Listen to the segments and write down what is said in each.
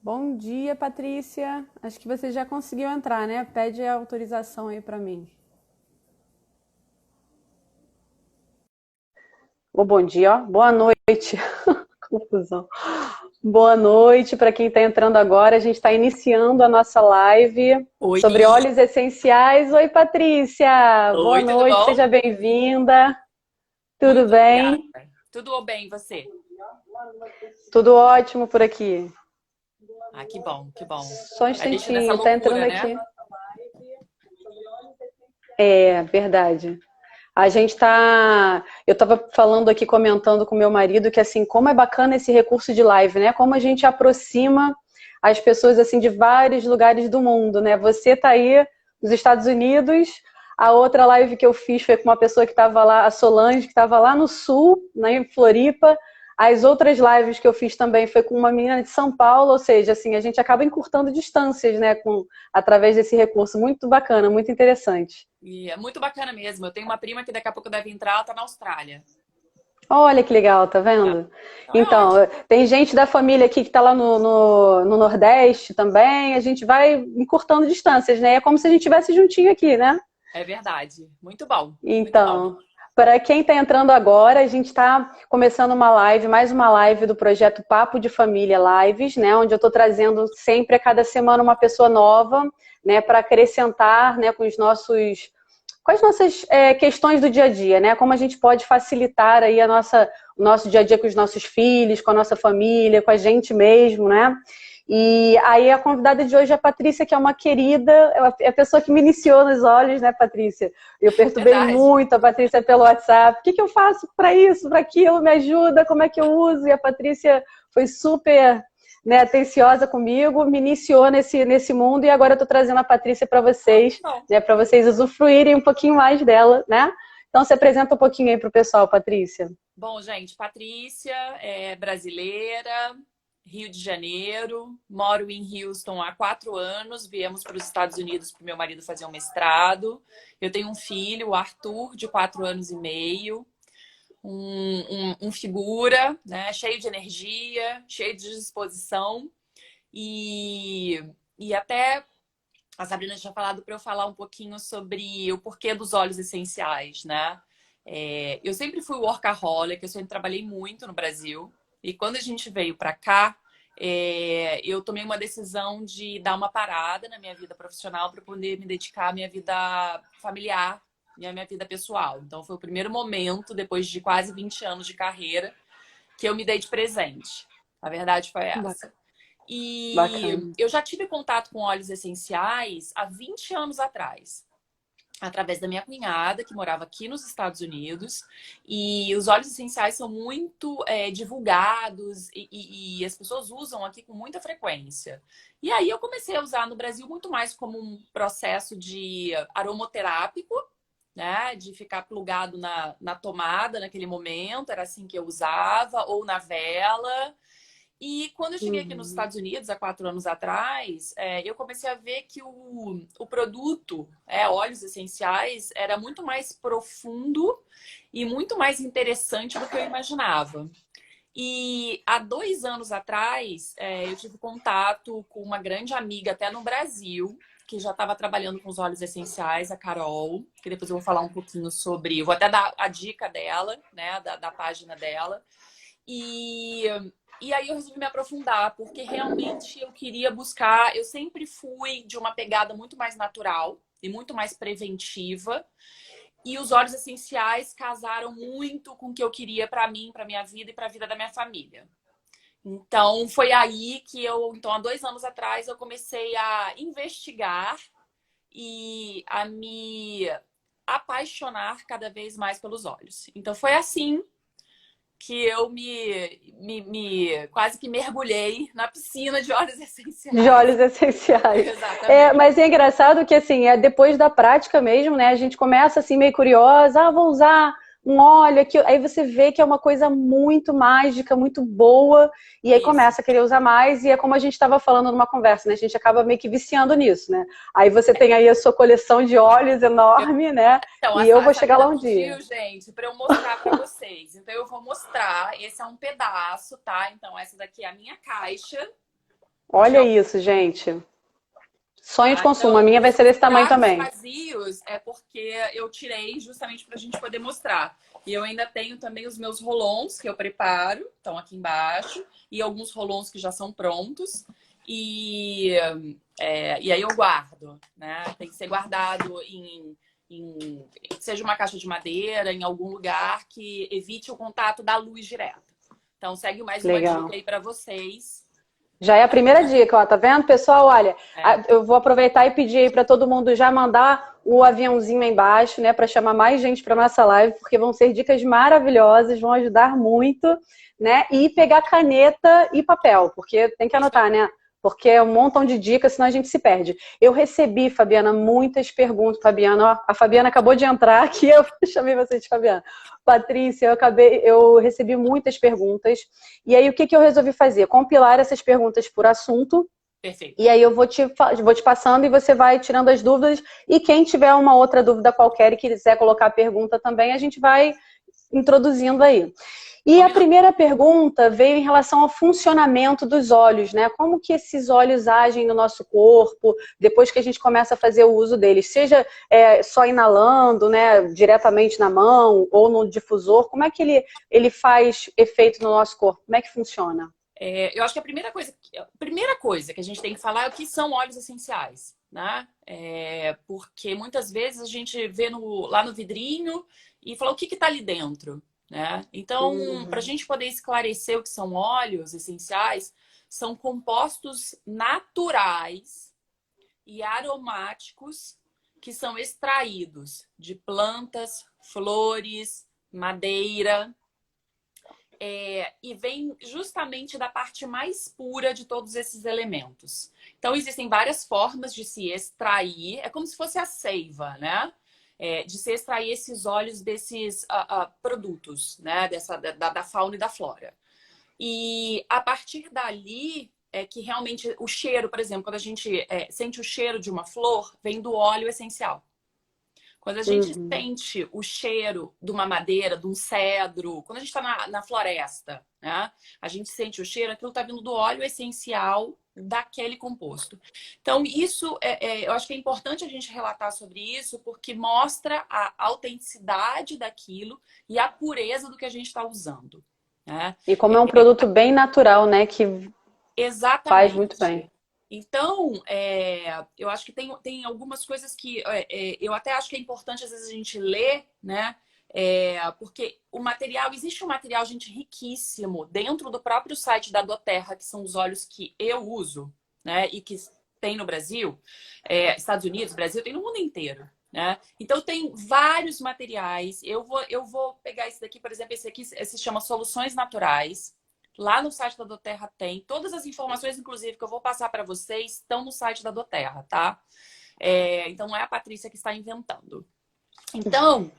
Bom dia, Patrícia. Acho que você já conseguiu entrar, né? Pede a autorização aí para mim. Bom dia, ó. Boa noite. Confusão. Boa noite para quem está entrando agora. A gente está iniciando a nossa live Oi, sobre óleos essenciais. Oi, Patrícia. Boa oi, tudo noite, bom? seja bem-vinda. Tudo Muito obrigada. bem? Tudo bem, você? Tudo ótimo por aqui. Ah, que bom, que bom. Só um A gente nessa instantinho, tá entrando loucura, né? aqui. É, verdade. A gente tá. Eu estava falando aqui, comentando com meu marido, que assim, como é bacana esse recurso de live, né? Como a gente aproxima as pessoas assim de vários lugares do mundo, né? Você tá aí nos Estados Unidos, a outra live que eu fiz foi com uma pessoa que estava lá, a Solange, que estava lá no sul, né, em Floripa. As outras lives que eu fiz também foi com uma menina de São Paulo, ou seja, assim, a gente acaba encurtando distâncias, né, através desse recurso. Muito bacana, muito interessante. E é muito bacana mesmo. Eu tenho uma prima que daqui a pouco deve entrar, ela tá na Austrália. Olha que legal, tá Ah, vendo? então é Então, ótimo. tem gente da família aqui que está lá no Nordeste também, a gente vai encurtando distâncias, né? É como se a gente estivesse juntinho aqui, né? É verdade. Muito bom, muito bom. Então, para quem está entrando agora, a gente está começando uma live, mais uma live do projeto Papo de Família Lives, né? Onde eu estou trazendo sempre a cada semana uma pessoa nova, né? Para acrescentar, né? Com as nossas questões do dia a dia, né? Como a gente pode facilitar aí o nosso dia a dia com os nossos filhos, com a nossa família, com a gente mesmo, né? E aí a convidada de hoje é a Patrícia, que é uma querida, é a pessoa que me iniciou nos olhos, né, Patrícia? Eu perturbei Verdade. muito a Patrícia pelo WhatsApp. O que eu faço para isso, para aquilo? Me ajuda? Como é que eu uso? E a Patrícia foi super, né, atenciosa comigo, me iniciou nesse mundo e agora eu estou trazendo a Patrícia para Ah, que vocês, bom. né, para vocês usufruírem um pouquinho mais dela, né? Então se apresenta um pouquinho aí para o pessoal, Patrícia. Bom, gente, Patrícia é brasileira, Rio de Janeiro, moro em Houston há 4 anos, viemos para os Estados Unidos para o meu marido fazer um mestrado. Eu tenho um filho, o Arthur, de 4 anos e meio, um figura, né, cheio de energia, cheio de disposição. E, e até a Sabrina tinha falado para eu falar um pouquinho sobre o porquê dos óleos essenciais, né? Eu sempre fui workaholic, eu sempre trabalhei muito no Brasil. E quando a gente veio para cá, eu tomei uma decisão de dar uma parada na minha vida profissional para poder me dedicar à minha vida familiar e à minha vida pessoal. Então, foi o primeiro momento, depois de quase 20 anos de carreira, que eu me dei de presente. A verdade foi essa. Bacana. E eu já tive contato com óleos essenciais há 20 anos atrás, através da minha cunhada, que morava aqui nos Estados Unidos. E os óleos essenciais são muito divulgados e as pessoas usam aqui com muita frequência. E aí eu comecei a usar no Brasil muito mais como um processo de aromoterápico, né? De ficar plugado na tomada naquele momento, era assim que eu usava, ou na vela. E quando eu cheguei aqui nos Uhum. Estados Unidos, há 4 anos atrás, eu comecei a ver que o produto, óleos essenciais, era muito mais profundo e muito mais interessante do que eu imaginava. E há 2 anos atrás, eu tive contato com uma grande amiga, até no Brasil, que já estava trabalhando com os óleos essenciais, a Carol, que depois eu vou falar um pouquinho sobre. Eu vou até dar a dica dela, né, da página dela. E, e aí eu resolvi me aprofundar, porque realmente eu queria buscar. Eu sempre fui de uma pegada muito mais natural e muito mais preventiva. E os óleos essenciais casaram muito com o que eu queria para mim, para minha vida e para a vida da minha família. Então foi aí que então há 2 anos atrás, eu comecei a investigar e a me apaixonar cada vez mais pelos óleos. Então foi assim que eu quase que mergulhei na piscina de óleos De essenciais. óleos essenciais. Exatamente. Mas é engraçado que, assim, depois da prática mesmo, né? A gente começa, assim, meio curiosa. Ah, vou usar um óleo aqui. Aí você vê que é uma coisa muito mágica, muito boa. E aí Isso. começa a querer usar mais. E é como a gente estava falando numa conversa, né? A gente acaba meio que viciando nisso, né? Aí você tem aí a sua coleção de óleos enorme, né? Então, E eu a vou chegar Sabrina lá um dia. pediu, gente, para eu mostrar para vocês. Então, eu vou mostrar. Esse é um pedaço, tá? Então, essa daqui é a minha caixa. Olha isso, gente. Sonho de consumo. Então, A minha vai ser desse tamanho pratos também. vazios é porque eu tirei justamente para a gente poder mostrar. E eu ainda tenho também os meus rolons que eu preparo, estão aqui embaixo, e alguns rolons que já são prontos. E, e aí eu guardo, né? Tem que ser guardado seja uma caixa de madeira, em algum lugar que evite o contato da luz direta. Então, segue mais uma Legal. dica aí para vocês. Já é a primeira dica, ó, tá vendo, pessoal? Olha, É. eu vou aproveitar e pedir aí para todo mundo já mandar o aviãozinho aí embaixo, né, para chamar mais gente para nossa live, porque vão ser dicas maravilhosas, vão ajudar muito, né? E pegar caneta e papel, porque tem que anotar, né? Porque é um montão de dicas, senão a gente se perde. Eu recebi, Fabiana, muitas perguntas. Fabiana, ó, a Fabiana acabou de entrar aqui, eu chamei você de Fabiana. Patrícia, eu recebi muitas perguntas. E aí, o que eu resolvi fazer? Compilar essas perguntas por assunto. Perfeito. E aí eu vou te passando e você vai tirando as dúvidas. E quem tiver uma outra dúvida qualquer e quiser colocar pergunta também, a gente vai introduzindo aí. E a primeira pergunta veio em relação ao funcionamento dos olhos, né? Como que esses olhos agem no nosso corpo depois que a gente começa a fazer o uso deles? Seja só inalando, né, diretamente na mão ou no difusor, como é que ele faz efeito no nosso corpo? Como é que funciona? Eu acho que a primeira coisa que a gente tem que falar é o que são óleos essenciais, né? Porque muitas vezes a gente vê lá no vidrinho e fala o que está ali dentro, né? Então, para a gente poder esclarecer o que são óleos essenciais, são compostos naturais e aromáticos que são extraídos de plantas, flores, madeira. E vem justamente da parte mais pura de todos esses elementos. Então, existem várias formas de se extrair, é como se fosse a seiva, né? De se extrair esses óleos desses produtos, né? Da fauna e da flora. E a partir dali é que realmente o cheiro, por exemplo, quando a gente sente o cheiro de uma flor, vem do óleo essencial. Quando a gente sente o cheiro de uma madeira, de um cedro, quando a gente está na floresta, né? A gente sente o cheiro, aquilo está vindo do óleo essencial daquele composto. Então, isso, eu acho que é importante a gente relatar sobre isso, porque mostra a autenticidade daquilo e a pureza do que a gente está usando. Né? E como é um produto bem natural, né, que Exatamente. faz muito bem. Então, eu acho que tem algumas coisas que eu até acho que é importante às vezes a gente ler, né? Porque existe um material, gente, riquíssimo dentro do próprio site da Doterra, que são os óleos que eu uso, né? E que tem no Brasil, Estados Unidos, Brasil, tem no mundo inteiro. Né? Então, tem vários materiais. Eu vou pegar esse daqui, por exemplo, esse aqui se chama Soluções Naturais. Lá no site da Doterra tem. Todas as informações, inclusive, que eu vou passar para vocês, estão no site da Doterra, tá? Então, não é a Patrícia que está inventando. Então,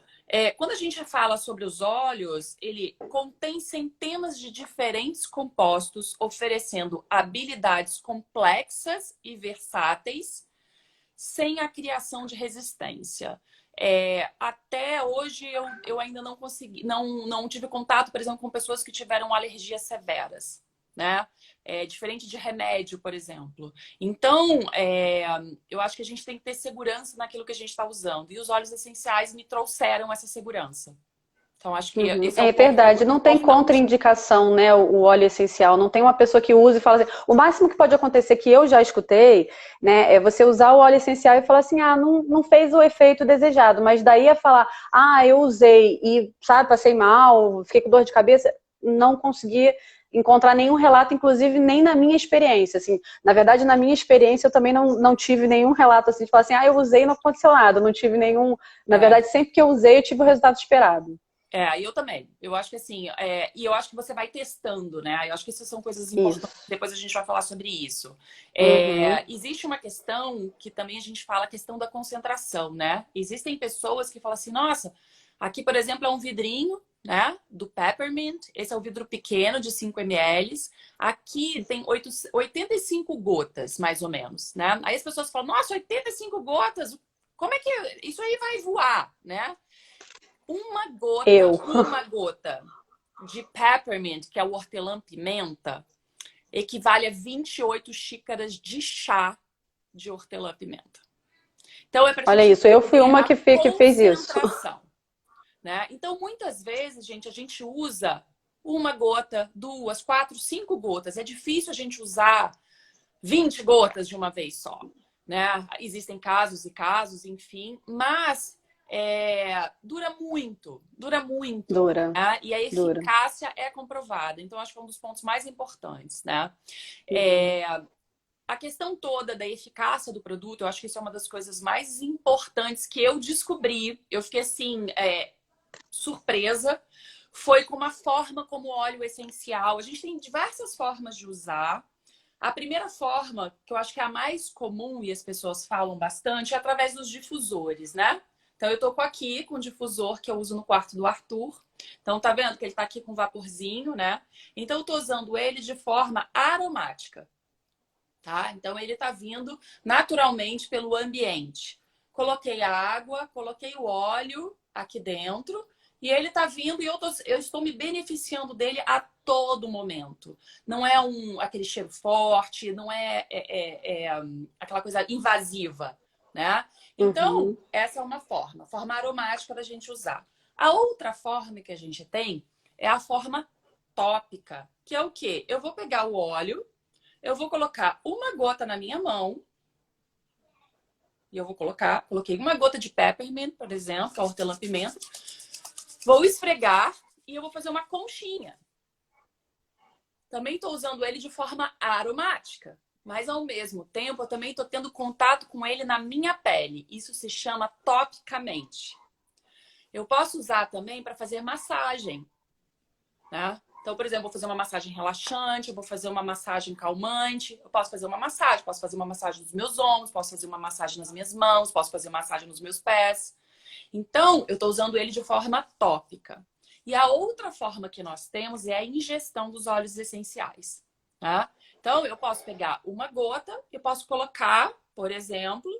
quando a gente fala sobre os óleos, ele contém centenas de diferentes compostos, oferecendo habilidades complexas e versáteis, sem a criação de resistência. Até hoje eu ainda não consegui, não tive contato, por exemplo, com pessoas que tiveram alergias severas, né? Diferente de remédio, por exemplo. Então, eu acho que a gente tem que ter segurança naquilo que a gente está usando. E os óleos essenciais me trouxeram essa segurança. Então, acho que esse É verdade, não tem contraindicação, né, o óleo essencial. Não tem uma pessoa que usa e fala assim. O máximo que pode acontecer, que eu já escutei, né, é você usar o óleo essencial e falar assim, não fez o efeito desejado. Mas daí a falar, eu usei e, sabe, passei mal, fiquei com dor de cabeça, não consegui encontrar nenhum relato, inclusive nem na minha experiência. Assim, na verdade, na minha experiência, eu também não tive nenhum relato assim, de falar assim, eu usei e não aconteceu nada. Não tive nenhum. Na verdade, sempre que eu usei, eu tive o resultado esperado. Eu também. Eu acho que assim, e eu acho que você vai testando, né? Eu acho que isso são coisas importantes. Isso. Depois a gente vai falar sobre isso. Existe uma questão que também a gente fala, a questão da concentração, né? Existem pessoas que falam assim, nossa, aqui, por exemplo, é um vidrinho, né? Do Peppermint. Esse é o vidro pequeno de 5 ml. Aqui tem 85 gotas, mais ou menos, né? Aí as pessoas falam, nossa, 85 gotas, como é que isso aí vai voar, né? Uma gota de peppermint, que é o hortelã-pimenta, equivale a 28 xícaras de chá de hortelã-pimenta. Então, é para Olha isso, eu fui uma que fez isso. concentração, né? Então, muitas vezes, gente, a gente usa uma gota, 2, 4, 5 gotas. É difícil a gente usar 20 gotas de uma vez só, né? Existem casos e casos, enfim, mas dura muito, dura muito. Dura, né? E a dura. eficácia é comprovada. Então, acho que é um dos pontos mais importantes, né? A questão toda da eficácia do produto, eu acho que isso é uma das coisas mais importantes que eu descobri. Eu fiquei assim, surpresa. Foi com uma forma como óleo essencial. A gente tem diversas formas de usar. A primeira forma, que eu acho que é a mais comum e as pessoas falam bastante, é através dos difusores, né? Então, eu tô aqui com o difusor que eu uso no quarto do Arthur. Então, tá vendo que ele tá aqui com vaporzinho, né? Então, eu tô usando ele de forma aromática. Tá? Então, ele está vindo naturalmente pelo ambiente. Coloquei a água, coloquei o óleo aqui dentro e ele está vindo e eu estou me beneficiando dele a todo momento. Não é aquele cheiro forte, não é aquela coisa invasiva, né? Então, essa é uma forma aromática da gente usar. A outra forma que a gente tem é a forma tópica, que é o quê? Eu vou pegar o óleo, eu vou colocar uma gota na minha mão. E eu vou coloquei uma gota de peppermint, por exemplo, que é hortelã-pimenta. Vou esfregar e eu vou fazer uma conchinha. Também estou usando ele de forma aromática. Mas, ao mesmo tempo, eu também estou tendo contato com ele na minha pele. Isso se chama topicamente. Eu posso usar também para fazer massagem, né? Então, por exemplo, vou fazer uma massagem relaxante, eu vou fazer uma massagem calmante, eu posso fazer uma massagem, posso fazer uma massagem nos meus ombros, posso fazer uma massagem nas minhas mãos, posso fazer massagem nos meus pés. Então, eu estou usando ele de forma tópica. E a outra forma que nós temos é a ingestão dos óleos essenciais. Tá? Então, eu posso pegar uma gota e posso colocar, por exemplo,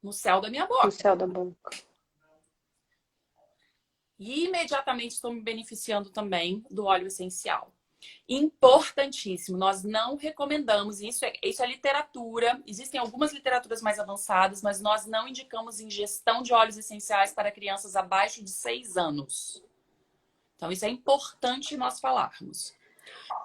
no céu da minha boca. No céu da boca. E imediatamente estou me beneficiando também do óleo essencial. Importantíssimo, nós não recomendamos, isso é literatura, existem algumas literaturas mais avançadas, mas nós não indicamos ingestão de óleos essenciais para crianças abaixo de 6 anos. Então, isso é importante nós falarmos.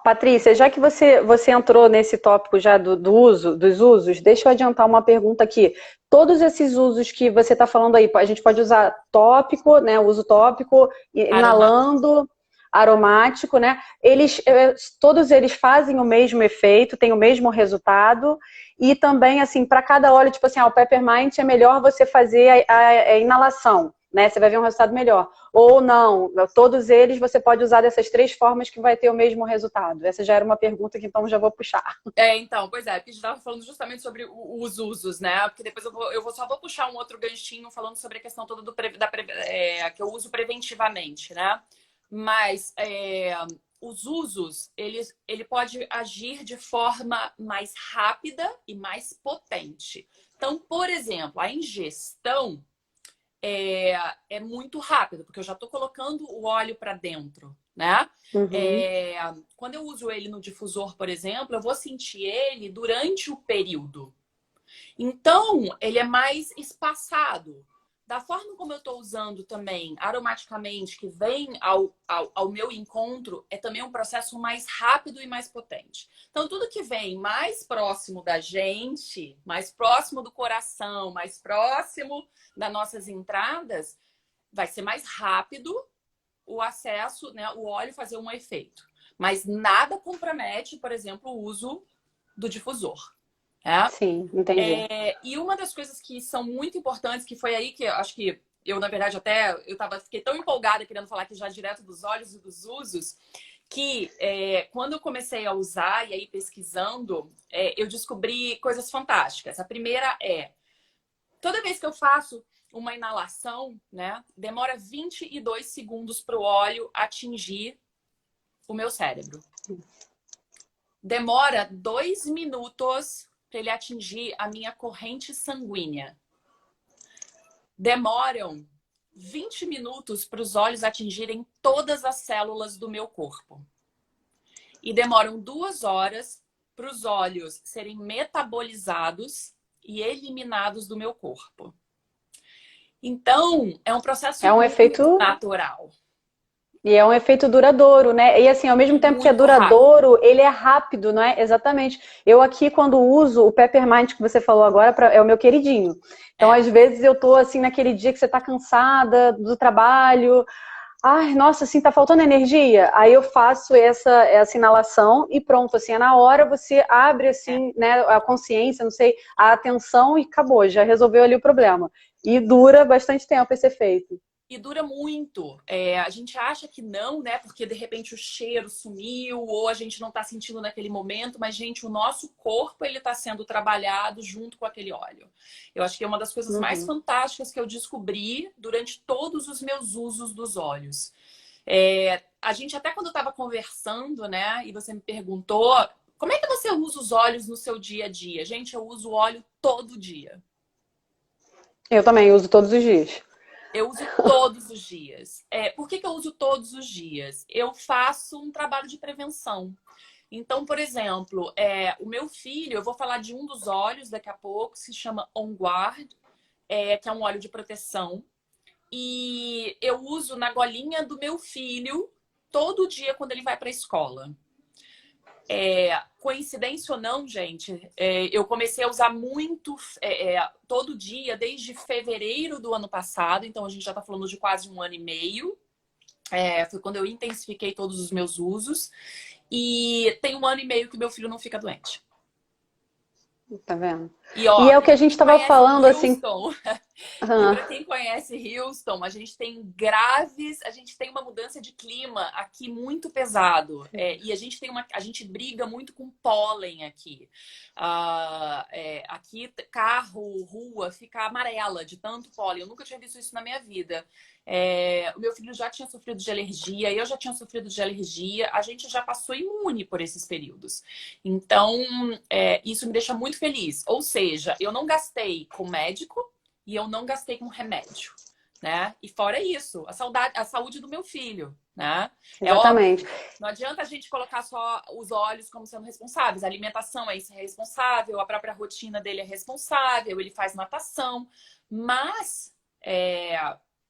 Patrícia, já que você entrou nesse tópico já dos usos, deixa eu adiantar uma pergunta aqui. Todos esses usos que você está falando aí, a gente pode usar tópico, né? Uso tópico, inalando, aromático, né? Todos eles fazem o mesmo efeito, têm o mesmo resultado. E também, assim, para cada óleo, tipo assim, o Peppermint é melhor você fazer a inalação, né? Você vai ver um resultado melhor. Ou não, todos eles você pode usar dessas 3 formas que vai ter o mesmo resultado. Essa já era uma pergunta que então já vou puxar. Então, pois é, porque a gente estava falando justamente sobre os usos, né? Porque depois só vou puxar um outro ganchinho falando sobre a questão toda que eu uso preventivamente, né? Mas os usos, ele pode agir de forma mais rápida e mais potente. Então, por exemplo, a ingestão é muito rápido, porque eu já estou colocando o óleo para dentro, né? Quando eu uso ele no difusor, por exemplo, eu vou sentir ele durante o período. Então, ele é mais espaçado. Da forma como eu estou usando também aromaticamente, que vem ao meu encontro, é também um processo mais rápido e mais potente. Então, tudo que vem mais próximo da gente, mais próximo do coração, mais próximo das nossas entradas, vai ser mais rápido o acesso, né, o óleo fazer um efeito. Mas nada compromete, por exemplo, o uso do difusor. Sim, entendi. E uma das coisas que são muito importantes, que foi aí que eu acho que eu, na verdade, fiquei tão empolgada querendo falar aqui já direto dos óleos e dos usos, que quando eu comecei a usar e aí pesquisando, eu descobri coisas fantásticas. A primeira toda vez que eu faço uma inalação, né, demora 22 segundos para o óleo atingir o meu cérebro. Demora 2 minutos para ele atingir a minha corrente sanguínea. Demoram 20 minutos para os óleos atingirem todas as células do meu corpo. e demoram 2 horas para os óleos serem metabolizados e eliminados do meu corpo. Então, é um processo É um muito efeito. natural. E é um efeito duradouro, né? E assim, ao mesmo E tempo que é muito rápido. duradouro, ele é rápido, não é? Exatamente. Eu aqui, quando uso o Peppermint que você falou agora, é o meu queridinho. Então, É. às vezes, eu tô assim, naquele dia que você tá cansada do trabalho. Ai, nossa, assim, tá faltando energia. Aí eu faço essa inalação e pronto, assim, é na hora você abre, É. assim, né, a consciência, não sei, a atenção e acabou, já resolveu ali o problema. E dura bastante tempo esse efeito. E dura muito. A gente acha que não, né? Porque de repente o cheiro sumiu ou a gente não tá sentindo naquele momento, mas, gente, o nosso corpo ele tá sendo trabalhado junto com aquele óleo. Eu acho que é uma das coisas mais Uhum. fantásticas que eu descobri durante todos os meus usos dos óleos. A gente até quando estava conversando, né? E você me perguntou como é que você usa os óleos no seu dia a dia? Gente, eu uso óleo todo dia. Eu também uso todos os dias. Eu uso todos os dias. Por que eu uso todos os dias? Eu faço um trabalho de prevenção. Então, por exemplo, o meu filho, eu vou falar de um dos óleos daqui a pouco, se chama On Guard, que é um óleo de proteção. E eu uso na golinha do meu filho todo dia quando ele vai para a escola. Coincidência ou não, gente, eu comecei a usar muito todo dia desde fevereiro do ano passado, então a gente já está falando de quase 1 ano e meio. Foi quando eu intensifiquei todos os meus usos. E tem 1 ano e meio que meu filho não fica doente. Tá vendo? E E ó, é o pra que a quem gente estava conhece falando, assim. Houston, e para Ah, quem conhece Houston, a gente tem uma mudança de clima aqui muito pesado. E a gente briga muito com pólen aqui. Aqui carro, rua fica amarela de tanto pólen. Eu nunca tinha visto isso na minha vida. O meu filho já tinha sofrido de alergia, eu já tinha sofrido de alergia. A gente já passou imune por esses períodos. Então, isso me deixa muito feliz. Ou seja, eu não gastei com médico e eu não gastei com remédio, né? E fora isso, a saúde do meu filho, né? É exatamente. óbvio, não adianta a gente colocar só os olhos como sendo responsáveis. A alimentação é responsável, a própria rotina dele é responsável, ele faz natação, mas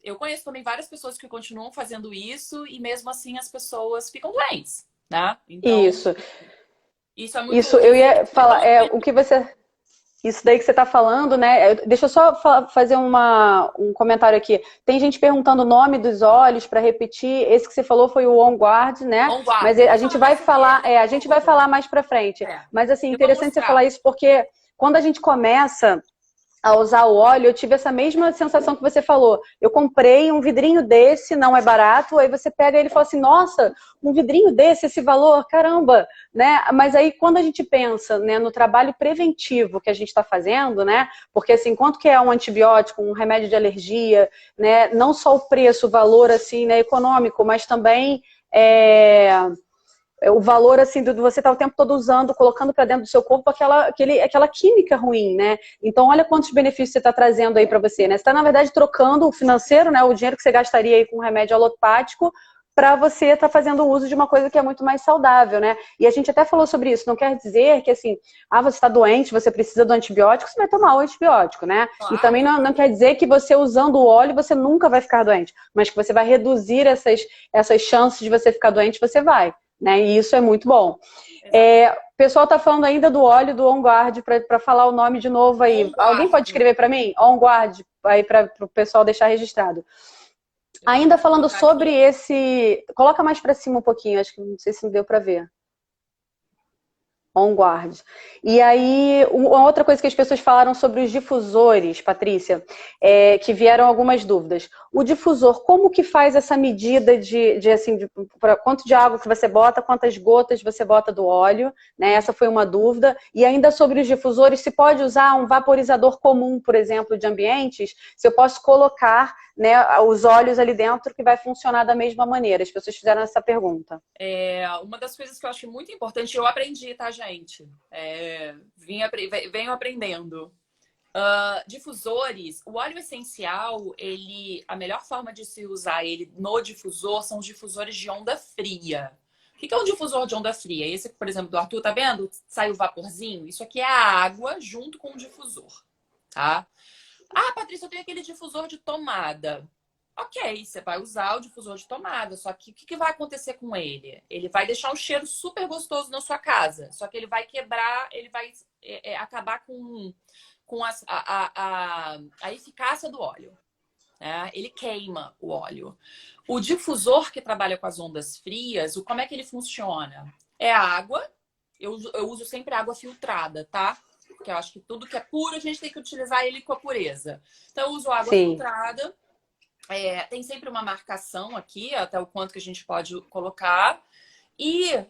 eu conheço também várias pessoas que continuam fazendo isso e mesmo assim as pessoas ficam doentes, né? Então, Isso. isso é muito Isso, eu ia interessante falar, pelo o que você. Isso daí que você está falando, né? Deixa eu só fazer um comentário aqui. Tem gente perguntando o nome dos olhos para repetir. Esse que você falou foi o On Guard, né? On Guard. Mas Eu a vou gente falar vai mais sobre ele falar, daqui a a gente vai pouco. falar mais para frente. Mas assim, Eu vou interessante você mostrar. falar isso porque quando a gente começa a usar o óleo, eu tive essa mesma sensação que você falou. Eu comprei um vidrinho desse, não é barato, aí você pega ele e fala assim, nossa, um vidrinho desse, esse valor, caramba, né? Mas aí quando a gente pensa, né, no trabalho preventivo que a gente está fazendo, né? Porque assim, quanto que é um antibiótico, um remédio de alergia, né? Não só o preço, o valor assim, né, econômico, mas também o valor assim do você estar o tempo todo usando, colocando para dentro do seu corpo aquela química ruim, né? Então olha quantos benefícios você está trazendo aí para você, né? Você está na verdade trocando o financeiro, né? O dinheiro que você gastaria aí com um remédio alopático para você estar fazendo uso de uma coisa que é muito mais saudável, né? E a gente até falou sobre isso. Não quer dizer que assim, você está doente, você precisa do antibiótico, você vai tomar o antibiótico, né? E também Claro. não quer dizer que você usando o óleo você nunca vai ficar doente, mas que você vai reduzir essas chances de você ficar doente, você vai. Né? E isso é muito bom. O pessoal está falando ainda do óleo do On Guard, para falar o nome de novo aí. On Alguém Guard. pode escrever para mim? On Guard, aí para o pessoal deixar registrado. Ainda falando sobre esse. Coloca mais para cima um pouquinho, acho que não sei se me deu para ver. On Guard. E aí, uma outra coisa que as pessoas falaram sobre os difusores, Patrícia, que vieram algumas dúvidas. O difusor, como que faz essa medida para quanto de água que você bota, quantas gotas você bota do óleo, né? Essa foi uma dúvida. E ainda sobre os difusores, se pode usar um vaporizador comum, por exemplo, de ambientes, se eu posso colocar, né, os óleos ali dentro que vai funcionar da mesma maneira. As pessoas fizeram essa pergunta. Uma das coisas que eu acho muito importante, eu aprendi, tá, gente? Venho aprendendo. Difusores, o óleo essencial, a melhor forma de se usar ele no difusor são os difusores de onda fria. que é um difusor de onda fria? Esse, por exemplo, do Arthur, tá vendo? Sai o vaporzinho. Isso aqui é a água junto com o difusor, tá? Ah, Patrícia, eu tenho aquele difusor de tomada. Ok, você vai usar o difusor de tomada, só que o que vai acontecer com ele? Ele vai deixar um cheiro super gostoso na sua casa, só que ele vai quebrar, ele vai acabar com a eficácia do óleo, né? Ele queima o óleo. O difusor que trabalha com as ondas frias, como é que ele funciona? É água, eu uso sempre água filtrada, tá? Porque eu acho que tudo que é puro, a gente tem que utilizar ele com a pureza. Então, eu uso água Sim. filtrada. Tem sempre uma marcação aqui, até o quanto que a gente pode colocar. E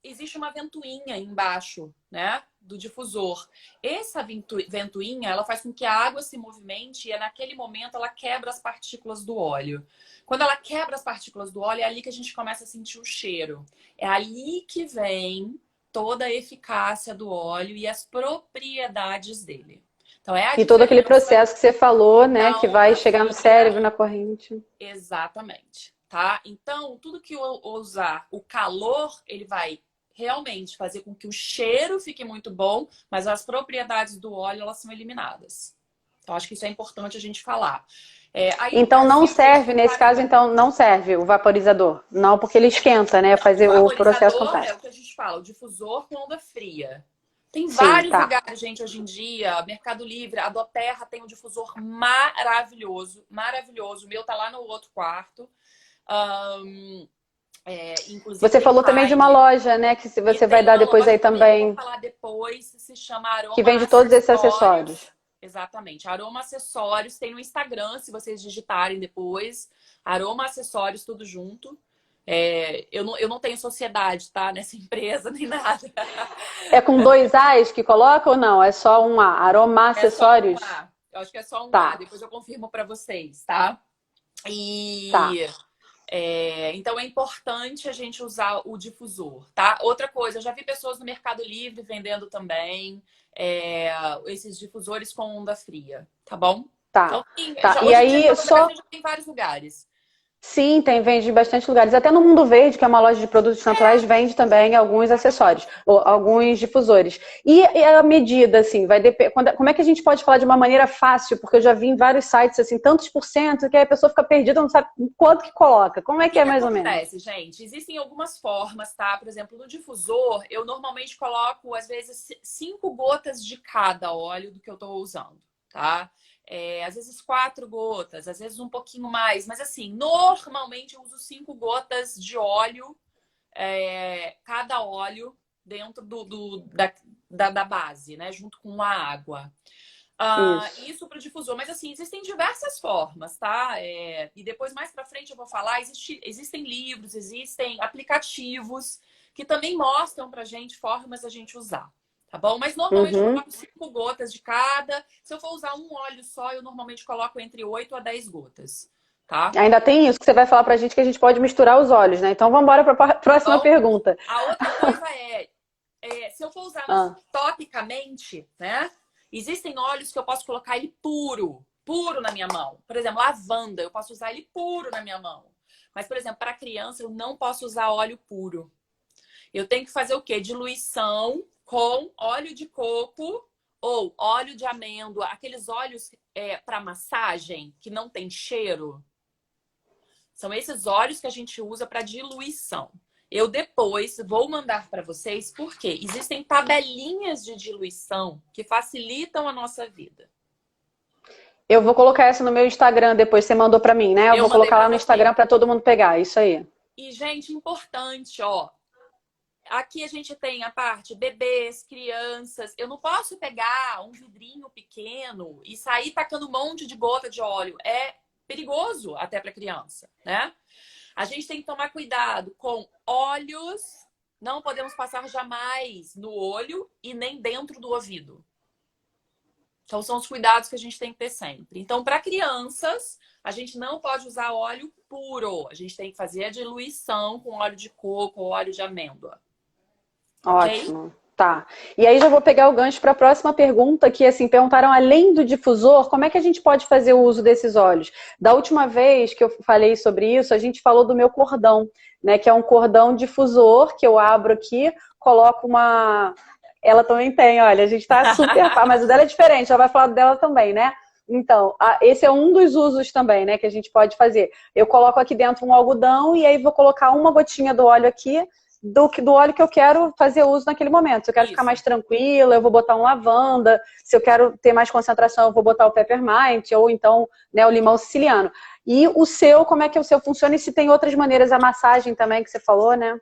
existe uma ventoinha embaixo, né, do difusor. Essa ventoinha, ela faz com que a água se movimente e naquele momento ela quebra as partículas do óleo. Quando ela quebra as partículas do óleo, é ali que a gente começa a sentir o cheiro. É ali que vem toda a eficácia do óleo e as propriedades dele. Então, E todo aquele processo que você falou, né? Que vai chegar no cérebro, na corrente. Exatamente, tá? Então, tudo que eu usar o calor, ele vai realmente fazer com que o cheiro fique muito bom, mas as propriedades do óleo, elas são eliminadas. Então, acho que isso é importante a gente falar. Então, não serve, nesse caso, então, não serve o vaporizador. Não, porque ele esquenta, né? Fazer o processo completo. É o que a gente fala, o difusor com onda fria. Tem vários lugares, gente, hoje em dia. Mercado Livre, a Doterra tem um difusor maravilhoso. Maravilhoso. O meu tá lá no outro quarto. Inclusive, você falou também de uma loja, né? Que você vai dar depois aí também. Vou falar depois, se chama Aroma que vende todos esses acessórios. Exatamente. Aroma Acessórios. Tem no Instagram, se vocês digitarem depois. Aroma Acessórios, tudo junto. Eu não tenho sociedade, tá? Nessa empresa, nem nada. É com 2 A's que coloca ou não? É só um A? Aroma Acessórios? É só um A. Eu acho que é só um A. Depois eu confirmo para vocês, tá? Então é importante a gente usar o difusor, tá? Outra coisa, eu já vi pessoas no Mercado Livre vendendo também esses difusores com onda fria, tá bom? Tá. Então, E aí, já tem vários lugares. Sim, vende em bastante lugares. Até no Mundo Verde, que é uma loja de produtos naturais, vende também alguns acessórios, ou alguns difusores. E a medida, assim, vai depender. Como é que a gente pode falar de uma maneira fácil? Porque eu já vi em vários sites, assim, tantos por cento, que aí a pessoa fica perdida, não sabe quanto que coloca. Como é que é mais ou menos? Acontece, gente? Existem algumas formas, tá? Por exemplo, no difusor, eu normalmente coloco, às vezes, 5 gotas de cada óleo do que eu tô usando, tá? Às vezes 4 gotas, às vezes um pouquinho mais. Mas assim, normalmente eu uso 5 gotas de óleo, cada óleo dentro da base, né? Junto com a água. Isso para o difusor. Mas assim, existem diversas formas, tá? E depois, mais para frente, eu vou falar, existem livros, existem aplicativos que também mostram pra gente formas da gente usar. Tá bom? Mas normalmente eu coloco 5 gotas de cada. Se eu for usar um óleo só, eu normalmente coloco entre 8 a 10 gotas. Tá? Ainda tem isso que você vai falar pra gente, que a gente pode misturar os óleos, né? Então vamos embora para a próxima pergunta. A outra coisa se eu for usar topicamente, né? Existem óleos que eu posso colocar ele puro na minha mão. Por exemplo, lavanda, eu posso usar ele puro na minha mão. Mas, por exemplo, para criança, eu não posso usar óleo puro. Eu tenho que fazer o quê? Diluição com óleo de coco ou óleo de amêndoa, aqueles óleos para massagem que não tem cheiro. São esses óleos que a gente usa para diluição. Eu depois vou mandar para vocês porque existem tabelinhas de diluição que facilitam a nossa vida. Eu vou colocar essa no meu Instagram depois, você mandou para mim, né? Eu vou colocar lá no Instagram para todo mundo pegar, isso aí. E, gente, importante, ó. Aqui a gente tem a parte bebês, crianças. Eu não posso pegar um vidrinho pequeno e sair tacando um monte de gota de óleo. É perigoso até para criança, né? A gente tem que tomar cuidado com óleos. Não podemos passar jamais no olho e nem dentro do ouvido. Então, são os cuidados que a gente tem que ter sempre. Então, para crianças, a gente não pode usar óleo puro. A gente tem que fazer a diluição com óleo de coco ou óleo de amêndoa. Ótimo. Tá. E aí já vou pegar o gancho para a próxima pergunta, que assim, perguntaram, além do difusor, como é que a gente pode fazer o uso desses óleos? Da última vez que eu falei sobre isso, a gente falou do meu cordão, né? Que é um cordão difusor que eu abro aqui, coloco uma. Ela também tem, olha, a gente tá super. Mas o dela é diferente, ela vai falar dela também, né? Então, esse é um dos usos também, né, que a gente pode fazer. Eu coloco aqui dentro um algodão e aí vou colocar uma gotinha do óleo aqui, do óleo que eu quero fazer uso naquele momento. Se eu quero ficar mais tranquila, eu vou botar um lavanda. Se eu quero ter mais concentração, eu vou botar o peppermint ou então, né, o limão siciliano. E o seu, como é que o seu funciona? E se tem outras maneiras, a massagem também que você falou, né?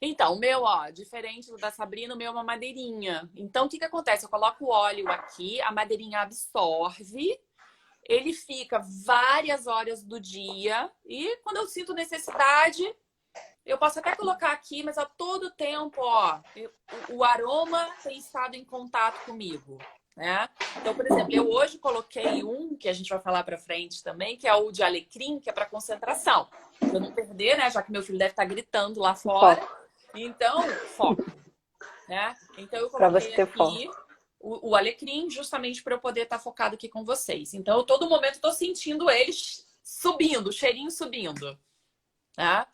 Então, o meu, ó, diferente do da Sabrina, o meu é uma madeirinha. Então, o que que acontece? Eu coloco o óleo aqui, a madeirinha absorve, ele fica várias horas do dia e quando eu sinto necessidade, eu posso até colocar aqui, mas a todo tempo, ó, o aroma tem estado em contato comigo, né? Então, por exemplo, eu hoje coloquei um, que a gente vai falar pra frente também, que é o de alecrim, que é para concentração. Pra eu não perder, né? Já que meu filho deve estar gritando lá fora. Então, foco, né? Então, eu coloquei aqui o alecrim justamente para eu poder estar focado aqui com vocês. Então, eu, todo momento, estou sentindo eles subindo, o cheirinho subindo, tá?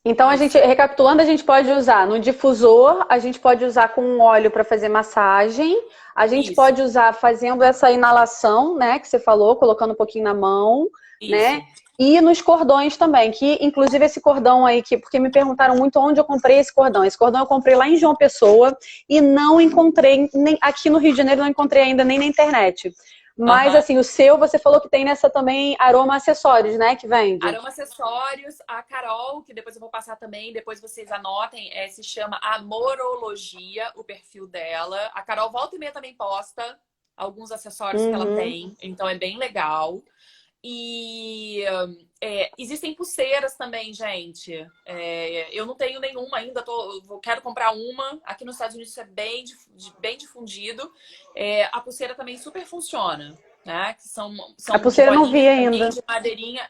Então, a gente, recapitulando, a gente pode usar no difusor, a gente pode usar com um óleo para fazer massagem, a gente pode usar fazendo essa inalação, né, que você falou, colocando um pouquinho na mão, né? E nos cordões também, que inclusive esse cordão aí, porque me perguntaram muito onde eu comprei esse cordão. Esse cordão eu comprei lá em João Pessoa e não encontrei, nem aqui no Rio de Janeiro, não encontrei ainda nem na internet. Mas, assim, o seu, você falou que tem nessa também aroma acessórios, né, que vende? Aroma acessórios, a Carol, que depois eu vou passar também, depois vocês anotem, se chama Amorologia, o perfil dela. A Carol volta e meia também posta alguns acessórios que ela tem, então é bem legal. E existem pulseiras também, gente. Eu não tenho nenhuma ainda, quero comprar uma. Aqui nos Estados Unidos isso é bem difundido. A pulseira também super funciona, né? Que são a pulseira eu não vi ainda. De madeirinha,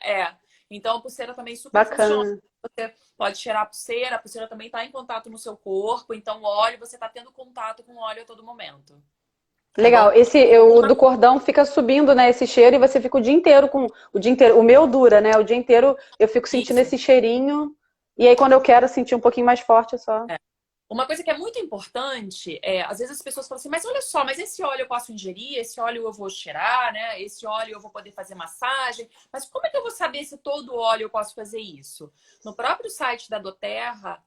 Então a pulseira também super funciona. Você pode cheirar a pulseira também está em contato no seu corpo. Então o óleo, você está tendo contato com o óleo a todo momento. Legal, o do cordão fica subindo, né, esse cheiro, e você fica o dia inteiro o meu dura, né, o dia inteiro eu fico sentindo esse cheirinho, e aí quando eu quero sentir um pouquinho mais forte, é só... Uma coisa que é muito importante, às vezes as pessoas falam assim, mas olha só, mas esse óleo eu posso ingerir, esse óleo eu vou cheirar, né, esse óleo eu vou poder fazer massagem, mas como é que eu vou saber se todo óleo eu posso fazer isso? No próprio site da doTERRA,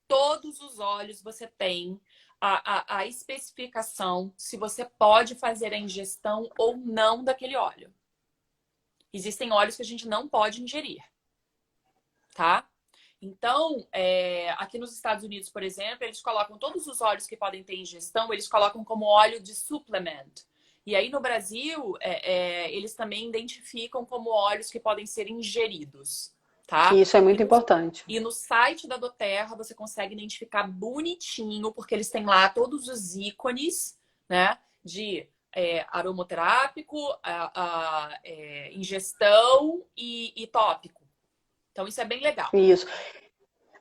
todos os óleos você tem a especificação se você pode fazer a ingestão ou não daquele óleo. Existem óleos que a gente não pode ingerir, tá? Então, aqui nos Estados Unidos, por exemplo, eles colocam todos os óleos que podem ter ingestão, eles colocam como óleo de supplement. E aí no Brasil, eles também identificam como óleos que podem ser ingeridos. Tá? Isso é muito importante. E no site da doTERRA você consegue identificar bonitinho, porque eles têm lá todos os ícones, né? De aromoterápico, ingestão e tópico. Então isso é bem legal. Isso.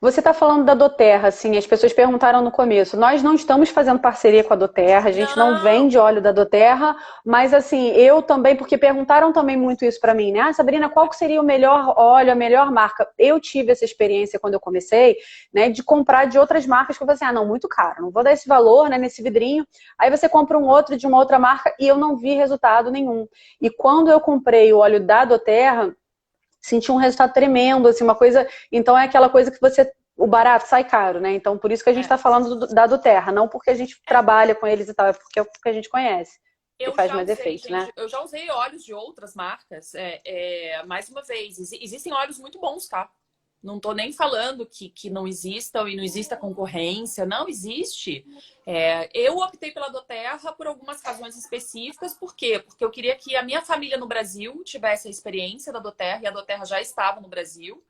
Você está falando da doTERRA, assim, as pessoas perguntaram no começo. Nós não estamos fazendo parceria com a doTERRA, a gente não vende óleo da doTERRA, mas assim, eu também, porque perguntaram também muito isso para mim, né? Ah, Sabrina, qual que seria o melhor óleo, a melhor marca? Eu tive essa experiência quando eu comecei, né, de comprar de outras marcas que eu falei assim, não, muito caro, não vou dar esse valor, né, nesse vidrinho. Aí você compra um outro de uma outra marca e eu não vi resultado nenhum. E quando eu comprei o óleo da doTERRA, senti um resultado tremendo, assim, uma coisa... Então é aquela coisa que o barato sai caro, né? Então por isso que a gente está falando da doTERRA, não porque a gente trabalha com eles e tal, é porque a gente conhece. E faz mais efeito, né? Eu já usei óleos de outras marcas, mais uma vez, existem óleos muito bons, tá? Não tô nem falando que não existam e não exista concorrência, não existe. Eu optei pela doTERRA por algumas razões específicas. Por quê? Porque eu queria que a minha família no Brasil tivesse a experiência da doTERRA, e a doTERRA já estava no Brasil.